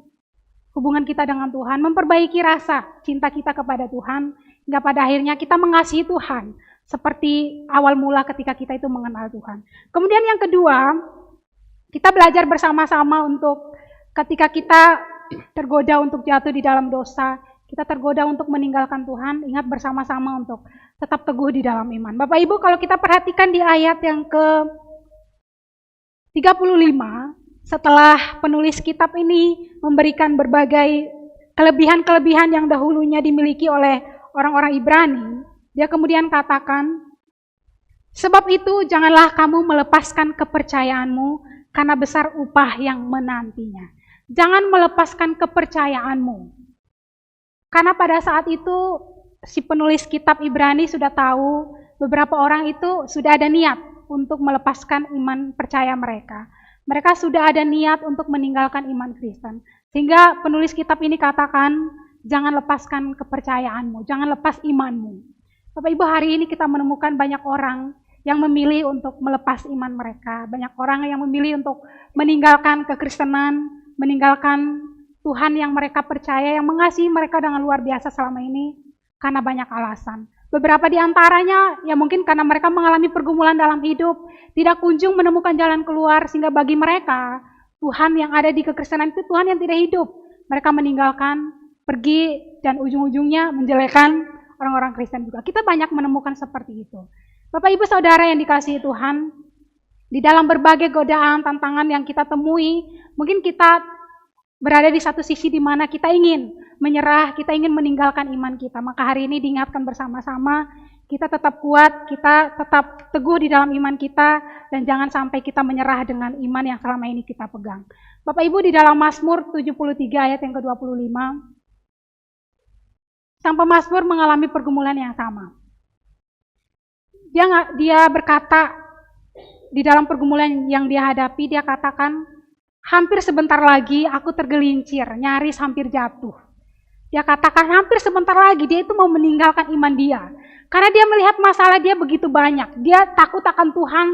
hubungan kita dengan Tuhan, memperbaiki rasa cinta kita kepada Tuhan, hingga pada akhirnya kita mengasihi Tuhan seperti awal mula ketika kita itu mengenal Tuhan. Kemudian yang kedua, kita belajar bersama-sama untuk ketika kita tergoda untuk jatuh di dalam dosa, kita tergoda untuk meninggalkan Tuhan, ingat bersama-sama untuk tetap teguh di dalam iman. Bapak Ibu, kalau kita perhatikan di ayat yang ke-35, setelah penulis kitab ini memberikan berbagai kelebihan-kelebihan yang dahulunya dimiliki oleh orang-orang Ibrani, dia kemudian katakan, sebab itu janganlah kamu melepaskan kepercayaanmu karena besar upah yang menantinya. Jangan melepaskan kepercayaanmu. Karena pada saat itu si penulis kitab Ibrani sudah tahu beberapa orang itu sudah ada niat untuk melepaskan iman percaya mereka. Mereka sudah ada niat untuk meninggalkan iman Kristen. Sehingga penulis kitab ini katakan, jangan lepaskan kepercayaanmu, jangan lepas imanmu. Bapak Ibu, hari ini kita menemukan banyak orang yang memilih untuk melepas iman mereka. Banyak orang yang memilih untuk meninggalkan kekristenan, meninggalkan Tuhan yang mereka percaya, yang mengasihi mereka dengan luar biasa selama ini, karena banyak alasan. Beberapa di antaranya, ya mungkin karena mereka mengalami pergumulan dalam hidup, tidak kunjung menemukan jalan keluar, sehingga bagi mereka, Tuhan yang ada di kekristenan itu Tuhan yang tidak hidup. Mereka meninggalkan, pergi, dan ujung-ujungnya menjelekkan orang-orang Kristen juga. Kita banyak menemukan seperti itu. Bapak Ibu Saudara yang dikasihi Tuhan, di dalam berbagai godaan, tantangan yang kita temui, mungkin kita berada di satu sisi di mana kita ingin menyerah, kita ingin meninggalkan iman kita. Maka hari ini diingatkan bersama-sama, kita tetap kuat, kita tetap teguh di dalam iman kita, dan jangan sampai kita menyerah dengan iman yang selama ini kita pegang. Bapak Ibu, di dalam Mazmur 73 ayat yang ke-25, sang pemazmur mengalami pergumulan yang sama. Dia berkata, di dalam pergumulan yang dia hadapi, dia katakan, hampir sebentar lagi aku tergelincir, nyaris hampir jatuh. Dia katakan hampir sebentar lagi dia itu mau meninggalkan iman dia. Karena dia melihat masalah dia begitu banyak. Dia takut akan Tuhan,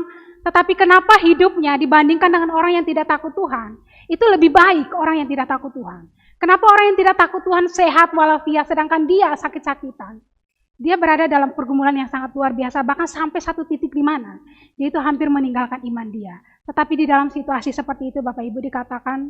tetapi kenapa hidupnya dibandingkan dengan orang yang tidak takut Tuhan, itu lebih baik orang yang tidak takut Tuhan. Kenapa orang yang tidak takut Tuhan sehat walafiat, sedangkan dia sakit-sakitan? Dia berada dalam pergumulan yang sangat luar biasa, bahkan sampai satu titik di mana dia itu hampir meninggalkan iman dia. Tetapi di dalam situasi seperti itu, Bapak Ibu, dikatakan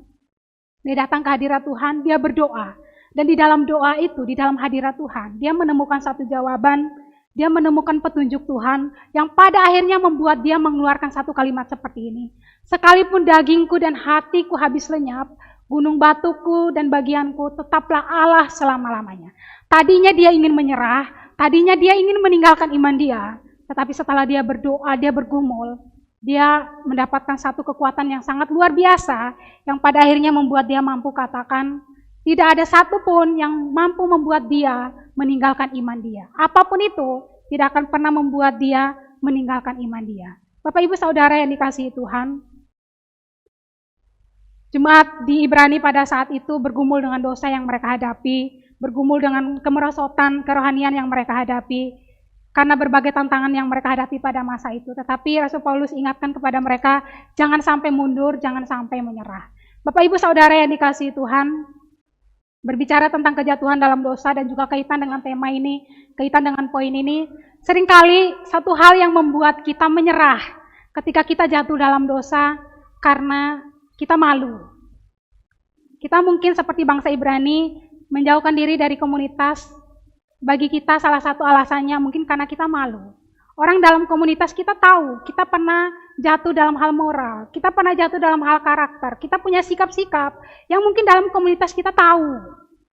dia datang ke hadirat Tuhan, dia berdoa. Dan di dalam doa itu, di dalam hadirat Tuhan, dia menemukan satu jawaban, dia menemukan petunjuk Tuhan yang pada akhirnya membuat dia mengeluarkan satu kalimat seperti ini. Sekalipun dagingku dan hatiku habis lenyap, gunung batuku dan bagianku tetaplah Allah selama-lamanya. Tadinya dia ingin menyerah, tadinya dia ingin meninggalkan iman dia, tetapi setelah dia berdoa, dia bergumul, dia mendapatkan satu kekuatan yang sangat luar biasa, yang pada akhirnya membuat dia mampu katakan, tidak ada satupun yang mampu membuat dia meninggalkan iman dia. Apapun itu, tidak akan pernah membuat dia meninggalkan iman dia. Bapak Ibu Saudara yang dikasihi Tuhan, jemaat di Ibrani pada saat itu bergumul dengan dosa yang mereka hadapi, bergumul dengan kemerosotan kerohanian yang mereka hadapi, karena berbagai tantangan yang mereka hadapi pada masa itu. Tetapi Rasul Paulus ingatkan kepada mereka, jangan sampai mundur, jangan sampai menyerah. Bapak Ibu Saudara yang dikasihi Tuhan, berbicara tentang kejatuhan dalam dosa dan juga kaitan dengan tema ini, kaitan dengan poin ini, seringkali satu hal yang membuat kita menyerah ketika kita jatuh dalam dosa karena kita malu. Kita mungkin seperti bangsa Ibrani menjauhkan diri dari komunitas. Bagi kita salah satu alasannya mungkin karena kita malu. Orang dalam komunitas kita tahu, kita pernah jatuh dalam hal moral, kita pernah jatuh dalam hal karakter, kita punya sikap-sikap yang mungkin dalam komunitas kita tahu.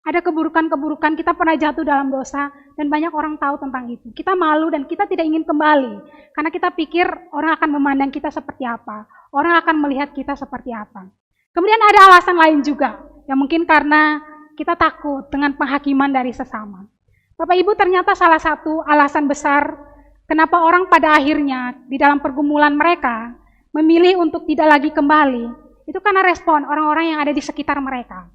Ada keburukan-keburukan, kita pernah jatuh dalam dosa, dan banyak orang tahu tentang itu. Kita malu dan kita tidak ingin kembali, karena kita pikir orang akan memandang kita seperti apa, orang akan melihat kita seperti apa. Kemudian ada alasan lain juga, yang mungkin karena kita takut dengan penghakiman dari sesama. Bapak Ibu, ternyata salah satu alasan besar kenapa orang pada akhirnya di dalam pergumulan mereka memilih untuk tidak lagi kembali, itu karena respon orang-orang yang ada di sekitar mereka.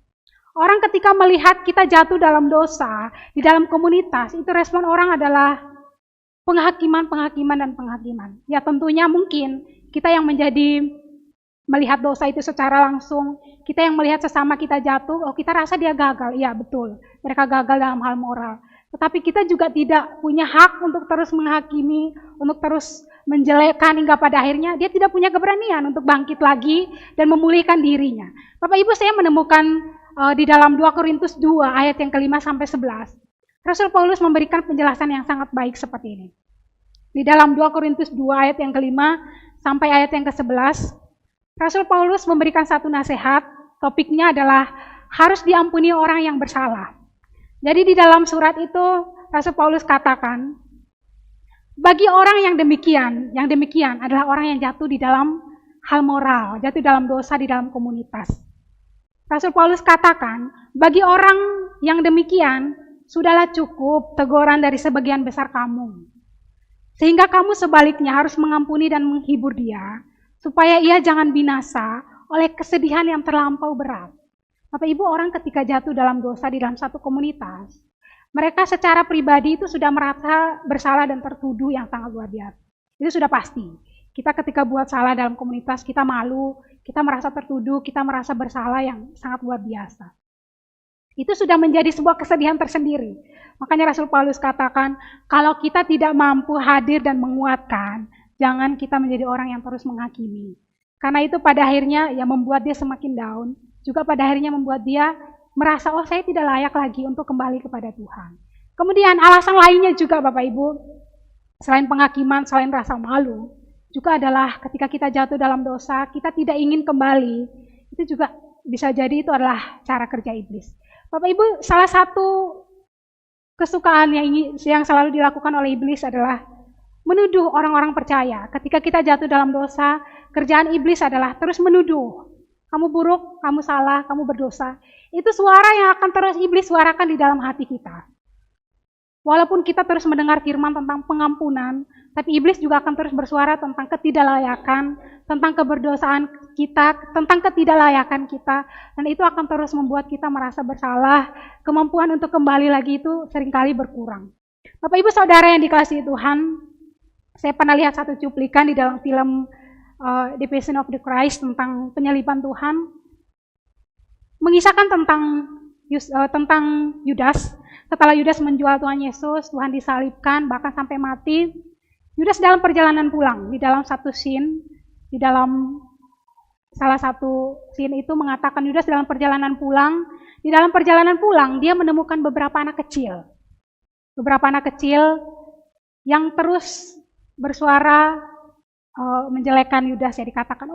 Orang ketika melihat kita jatuh dalam dosa, di dalam komunitas, itu respon orang adalah penghakiman dan penghakiman. Ya tentunya mungkin kita yang melihat dosa itu secara langsung, kita yang melihat sesama kita jatuh, kita rasa dia gagal. Iya betul, mereka gagal dalam hal moral. Tetapi kita juga tidak punya hak untuk terus menghakimi, untuk terus menjelekkan hingga pada akhirnya dia tidak punya keberanian untuk bangkit lagi dan memulihkan dirinya. Bapak Ibu, saya menemukan di dalam 2 Korintus 2 ayat yang ke-5 sampai 11. Rasul Paulus memberikan penjelasan yang sangat baik seperti ini. Di dalam 2 Korintus 2 ayat yang ke-5 sampai ayat yang ke-11, Rasul Paulus memberikan satu nasihat, topiknya adalah harus diampuni orang yang bersalah. Jadi di dalam surat itu Rasul Paulus katakan, bagi orang yang demikian adalah orang yang jatuh di dalam hal moral, jatuh dalam dosa di dalam komunitas. Rasul Paulus katakan, bagi orang yang demikian, sudahlah cukup teguran dari sebagian besar kamu. Sehingga kamu sebaliknya harus mengampuni dan menghibur dia, supaya ia jangan binasa oleh kesedihan yang terlampau berat. Bapak Ibu, orang ketika jatuh dalam dosa di dalam satu komunitas, mereka secara pribadi itu sudah merasa bersalah dan tertuduh yang sangat luar biasa. Itu sudah pasti. Kita ketika buat salah dalam komunitas, kita malu, kita merasa tertuduh, kita merasa bersalah yang sangat luar biasa. Itu sudah menjadi sebuah kesedihan tersendiri. Makanya Rasul Paulus katakan, kalau kita tidak mampu hadir dan menguatkan, jangan kita menjadi orang yang terus menghakimi. Karena itu pada akhirnya ya membuat dia semakin down, juga pada akhirnya membuat dia merasa, saya tidak layak lagi untuk kembali kepada Tuhan. Kemudian alasan lainnya juga Bapak Ibu, selain penghakiman, selain rasa malu, juga adalah ketika kita jatuh dalam dosa, kita tidak ingin kembali. Itu juga bisa jadi itu adalah cara kerja iblis. Bapak Ibu, salah satu kesukaan yang selalu dilakukan oleh iblis adalah menuduh orang-orang percaya. Ketika kita jatuh dalam dosa, kerjaan iblis adalah terus menuduh. Kamu buruk, kamu salah, kamu berdosa. Itu suara yang akan terus iblis suarakan di dalam hati kita. Walaupun kita terus mendengar firman tentang pengampunan, tapi iblis juga akan terus bersuara tentang ketidaklayakan, tentang keberdosaan kita, tentang ketidaklayakan kita, dan itu akan terus membuat kita merasa bersalah, kemampuan untuk kembali lagi itu seringkali berkurang. Bapak Ibu Saudara yang dikasihi Tuhan, saya pernah lihat satu cuplikan di dalam film The Passion of the Christ tentang penyaliban Tuhan, mengisahkan tentang Yudas. Setelah Yudas menjual Tuhan Yesus, Tuhan disalibkan, bahkan sampai mati. Yudas dalam perjalanan pulang, di dalam satu scene, di dalam salah satu scene itu mengatakan Yudas dalam perjalanan pulang, dia menemukan beberapa anak kecil. Beberapa anak kecil yang terus bersuara menjelekkan Yudas, ya dikatakan,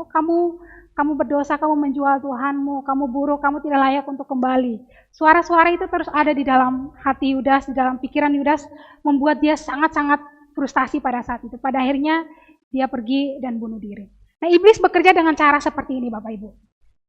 kamu berdosa, kamu menjual Tuhanmu, kamu buruk, kamu tidak layak untuk kembali. Suara-suara itu terus ada di dalam hati Yudas, di dalam pikiran Yudas, membuat dia sangat-sangat frustasi pada saat itu. Pada akhirnya dia pergi dan bunuh diri. Nah, iblis bekerja dengan cara seperti ini Bapak Ibu.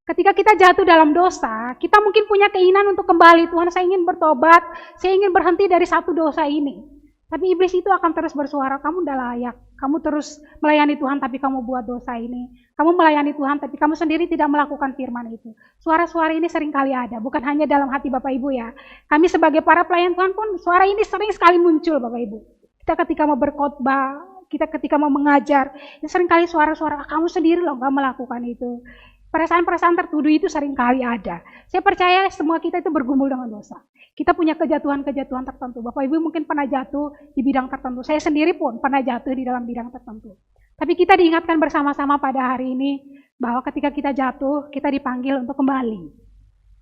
Ketika kita jatuh dalam dosa, kita mungkin punya keinginan untuk kembali. Tuhan, saya ingin bertobat, saya ingin berhenti dari satu dosa ini. Tapi iblis itu akan terus bersuara, kamu tidak layak. Kamu terus melayani Tuhan tapi kamu buat dosa ini. Kamu melayani Tuhan tapi kamu sendiri tidak melakukan firman itu. Suara-suara ini sering kali ada, bukan hanya dalam hati Bapak Ibu ya. Kami sebagai para pelayan Tuhan pun suara ini sering sekali muncul Bapak Ibu. Kita ketika mau berkhotbah, kita ketika mau mengajar, ya sering kali suara-suara, kamu sendiri loh gak melakukan itu. Perasaan-perasaan tertuduh itu sering kali ada. Saya percaya semua kita itu bergumul dengan dosa. Kita punya kejatuhan-kejatuhan tertentu. Bapak Ibu mungkin pernah jatuh di bidang tertentu. Saya sendiri pun pernah jatuh di dalam bidang tertentu. Tapi kita diingatkan bersama-sama pada hari ini bahwa ketika kita jatuh, kita dipanggil untuk kembali.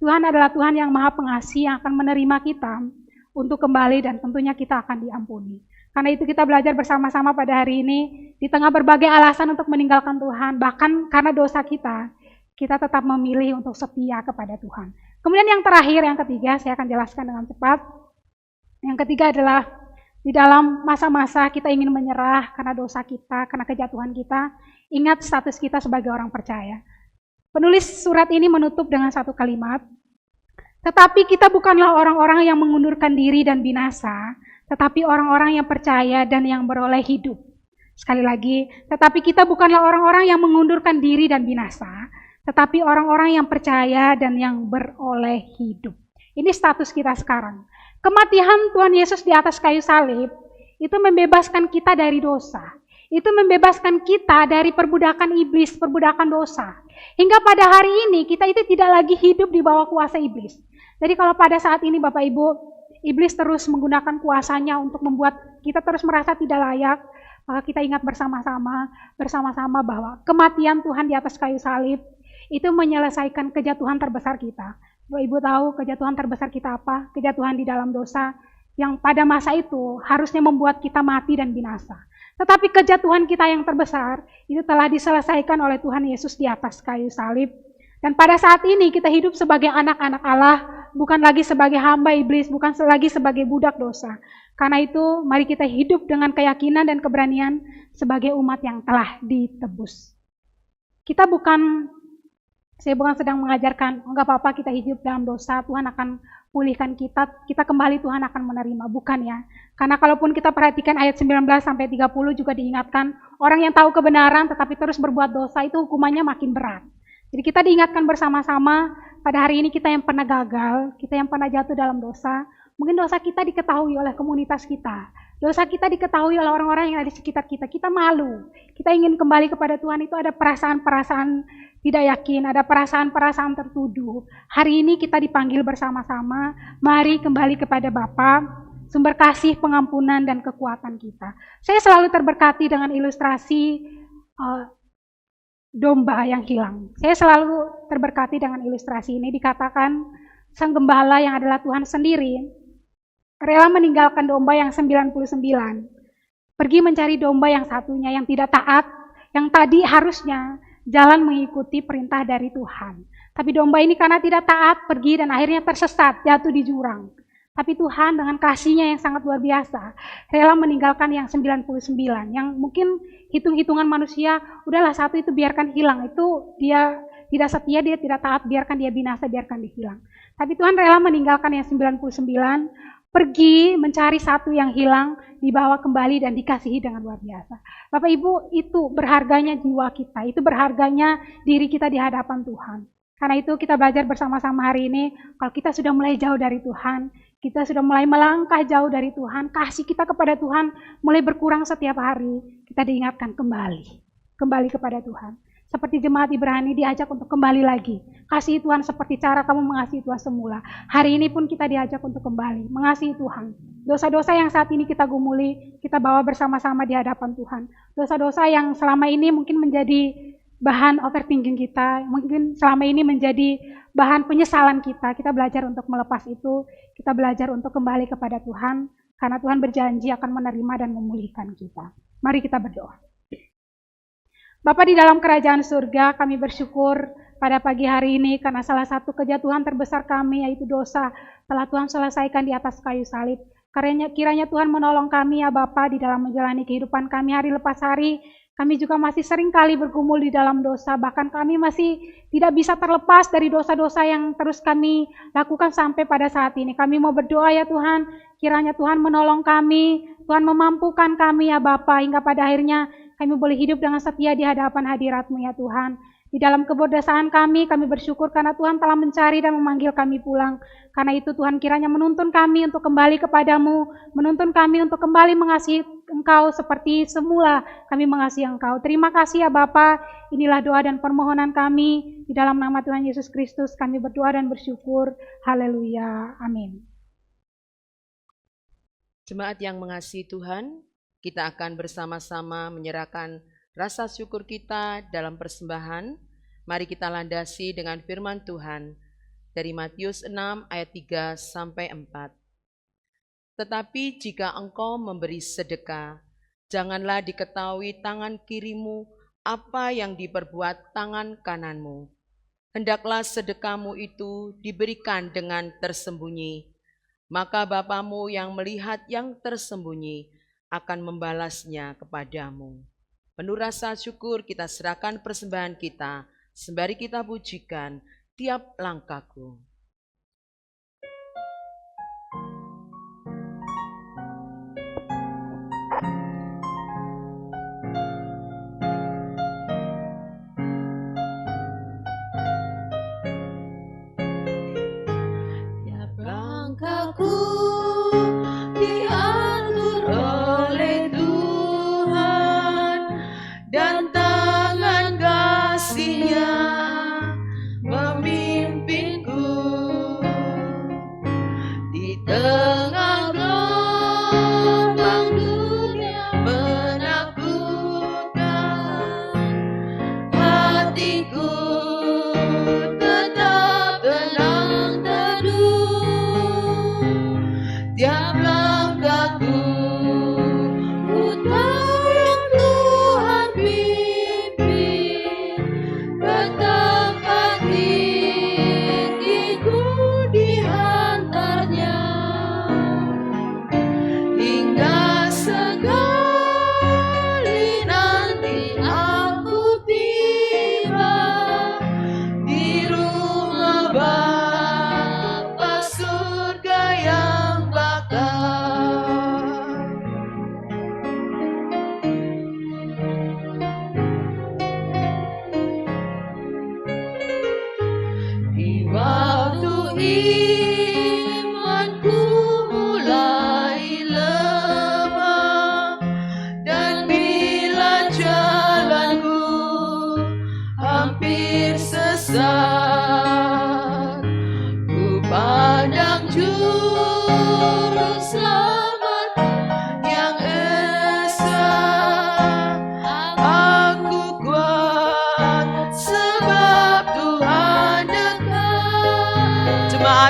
Tuhan adalah Tuhan yang Maha Pengasih yang akan menerima kita untuk kembali dan tentunya kita akan diampuni. Karena itu kita belajar bersama-sama pada hari ini di tengah berbagai alasan untuk meninggalkan Tuhan, bahkan karena dosa kita tetap memilih untuk setia kepada Tuhan. Kemudian yang terakhir, yang ketiga, saya akan jelaskan dengan cepat. Yang ketiga adalah di dalam masa-masa kita ingin menyerah karena dosa kita, karena kejatuhan kita, ingat status kita sebagai orang percaya. Penulis surat ini menutup dengan satu kalimat, tetapi kita bukanlah orang-orang yang mengundurkan diri dan binasa, tetapi orang-orang yang percaya dan yang beroleh hidup. Sekali lagi, tetapi kita bukanlah orang-orang yang mengundurkan diri dan binasa, tetapi orang-orang yang percaya dan yang beroleh hidup. Ini status kita sekarang. Kematian Tuhan Yesus di atas kayu salib itu membebaskan kita dari dosa. Itu membebaskan kita dari perbudakan iblis, perbudakan dosa. Hingga pada hari ini kita itu tidak lagi hidup di bawah kuasa iblis. Jadi kalau pada saat ini Bapak Ibu, iblis terus menggunakan kuasanya untuk membuat kita terus merasa tidak layak, maka kita ingat bersama-sama bahwa kematian Tuhan di atas kayu salib itu menyelesaikan kejatuhan terbesar kita. Bapak Ibu tahu kejatuhan terbesar kita apa? Kejatuhan di dalam dosa yang pada masa itu harusnya membuat kita mati dan binasa. Tetapi kejatuhan kita yang terbesar itu telah diselesaikan oleh Tuhan Yesus di atas kayu salib. Dan pada saat ini kita hidup sebagai anak-anak Allah, bukan lagi sebagai hamba iblis, bukan lagi sebagai budak dosa. Karena itu mari kita hidup dengan keyakinan dan keberanian sebagai umat yang telah ditebus. Saya bukan sedang mengajarkan, enggak apa-apa kita hidup dalam dosa, Tuhan akan pulihkan kita kembali Tuhan akan menerima. Bukan ya. Karena kalaupun kita perhatikan ayat 19 sampai 30 juga diingatkan, orang yang tahu kebenaran tetapi terus berbuat dosa itu hukumannya makin berat. Jadi kita diingatkan bersama-sama, pada hari ini kita yang pernah gagal, kita yang pernah jatuh dalam dosa, mungkin dosa kita diketahui oleh komunitas kita. Dosa kita diketahui oleh orang-orang yang ada di sekitar kita. Kita malu. Kita ingin kembali kepada Tuhan, itu ada perasaan-perasaan tidak yakin, ada perasaan-perasaan tertuduh. Hari ini kita dipanggil bersama-sama, mari kembali kepada Bapa, sumber kasih, pengampunan, dan kekuatan kita. Saya selalu terberkati dengan ilustrasi domba yang hilang. Saya selalu terberkati dengan ilustrasi ini. Dikatakan sang gembala yang adalah Tuhan sendiri rela meninggalkan domba yang 99, pergi mencari domba yang satunya yang tidak taat, yang tadi harusnya jalan mengikuti perintah dari Tuhan. Tapi domba ini karena tidak taat, pergi dan akhirnya tersesat, jatuh di jurang. Tapi Tuhan dengan kasih-Nya yang sangat luar biasa, rela meninggalkan yang 99, yang mungkin hitung-hitungan manusia, udahlah satu itu biarkan hilang, itu dia tidak setia, dia tidak taat, biarkan dia binasa, biarkan dia hilang. Tapi Tuhan rela meninggalkan yang 99, pergi mencari satu yang hilang, dibawa kembali dan dikasihi dengan luar biasa. Bapak Ibu, itu berharganya jiwa kita, itu berharganya diri kita di hadapan Tuhan. Karena itu kita belajar bersama-sama hari ini, kalau kita sudah mulai jauh dari Tuhan, kita sudah mulai melangkah jauh dari Tuhan, kasih kita kepada Tuhan mulai berkurang setiap hari, kita diingatkan kembali kepada Tuhan. Seperti jemaat Ibrani diajak untuk kembali lagi. Kasih Tuhan seperti cara kamu mengasihi Tuhan semula. Hari ini pun kita diajak untuk kembali mengasihi Tuhan. Dosa-dosa yang saat ini kita gumuli, kita bawa bersama-sama di hadapan Tuhan. Dosa-dosa yang selama ini mungkin menjadi bahan overthinking kita, mungkin selama ini menjadi bahan penyesalan kita. Kita belajar untuk melepas itu, kita belajar untuk kembali kepada Tuhan, karena Tuhan berjanji akan menerima dan memulihkan kita. Mari kita berdoa. Bapa di dalam kerajaan surga, kami bersyukur pada pagi hari ini karena salah satu kejatuhan terbesar kami yaitu dosa telah Tuhan selesaikan di atas kayu salib. Kiranya Tuhan menolong kami ya Bapa di dalam menjalani kehidupan kami hari lepas hari. Kami juga masih sering kali bergumul di dalam dosa, bahkan kami masih tidak bisa terlepas dari dosa-dosa yang terus kami lakukan sampai pada saat ini. Kami mau berdoa ya Tuhan, kiranya Tuhan menolong kami, Tuhan memampukan kami ya Bapa, hingga pada akhirnya kami boleh hidup dengan setia di hadapan hadirat-Mu ya Tuhan. Di dalam keberdosaan kami bersyukur karena Tuhan telah mencari dan memanggil kami pulang. Karena itu Tuhan kiranya menuntun kami untuk kembali kepadamu, menuntun kami untuk kembali mengasihi Engkau seperti semula kami mengasihi Engkau. Terima kasih ya Bapa, inilah doa dan permohonan kami. Di dalam nama Tuhan Yesus Kristus kami berdoa dan bersyukur. Haleluya. Amin. Jemaat yang mengasihi Tuhan, kita akan bersama-sama menyerahkan rasa syukur kita dalam persembahan. Mari kita landasi dengan firman Tuhan dari Matius 6 ayat 3 sampai 4. Tetapi jika engkau memberi sedekah, janganlah diketahui tangan kirimu apa yang diperbuat tangan kananmu. Hendaklah sedekahmu itu diberikan dengan tersembunyi, maka Bapamu yang melihat yang tersembunyi akan membalasnya kepadamu. Penuh rasa syukur kita serahkan persembahan kita, sembari kita pujikan tiap langkahku.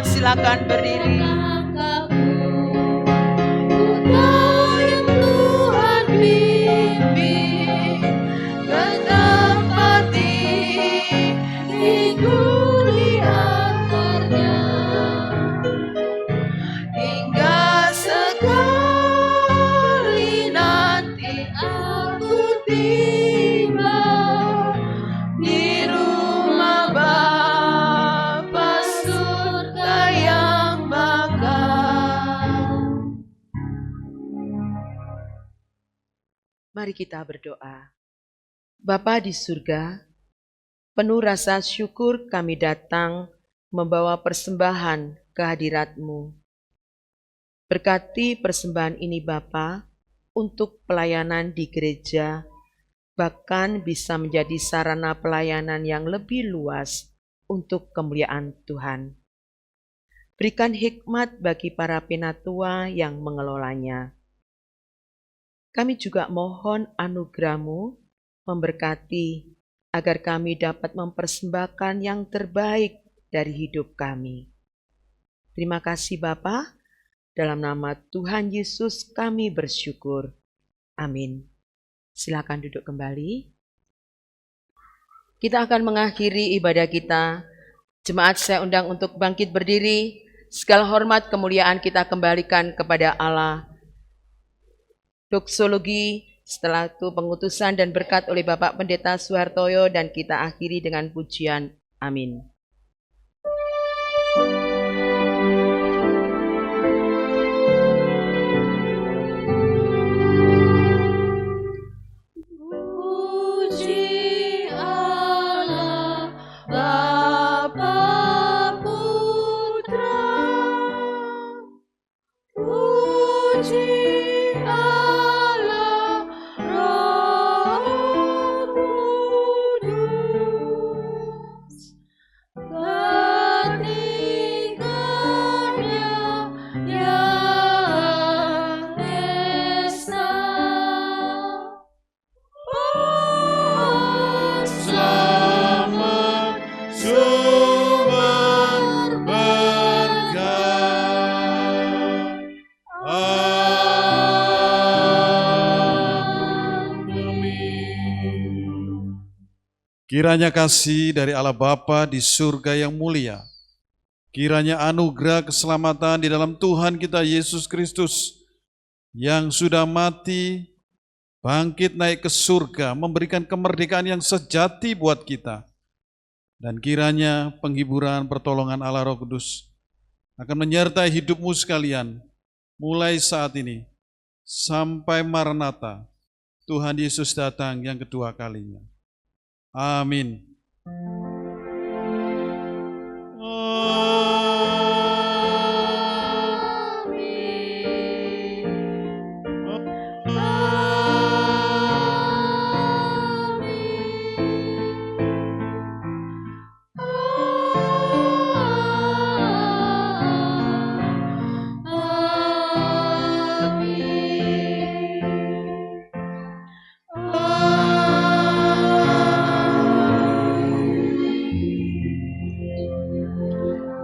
jemaat silakan berdiri. Mari kita berdoa. Bapa di surga, penuh rasa syukur kami datang membawa persembahan ke hadirat-Mu. Berkati persembahan ini Bapa untuk pelayanan di gereja, bahkan bisa menjadi sarana pelayanan yang lebih luas untuk kemuliaan Tuhan. Berikan hikmat bagi para penatua yang mengelolanya. Kami juga mohon anugerah-Mu memberkati agar kami dapat mempersembahkan yang terbaik dari hidup kami. Terima kasih Bapa, dalam nama Tuhan Yesus kami bersyukur. Amin. Silakan duduk kembali. Kita akan mengakhiri ibadah kita. Jemaat saya undang untuk bangkit berdiri. Segala hormat kemuliaan kita kembalikan kepada Allah. Doksologi, setelah itu pengutusan dan berkat oleh Bapak Pendeta Suhartoyo, dan kita akhiri dengan pujian. Amin. Kiranya kasih dari Allah Bapa di surga yang mulia, kiranya anugerah keselamatan di dalam Tuhan kita Yesus Kristus yang sudah mati, bangkit naik ke surga, memberikan kemerdekaan yang sejati buat kita. Dan kiranya penghiburan pertolongan Allah Roh Kudus akan menyertai hidupmu sekalian, mulai saat ini sampai Maranatha, Tuhan Yesus datang yang kedua kalinya. Amin.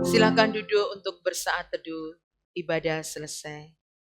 Silakan duduk untuk bersaat teduh. Ibadah selesai.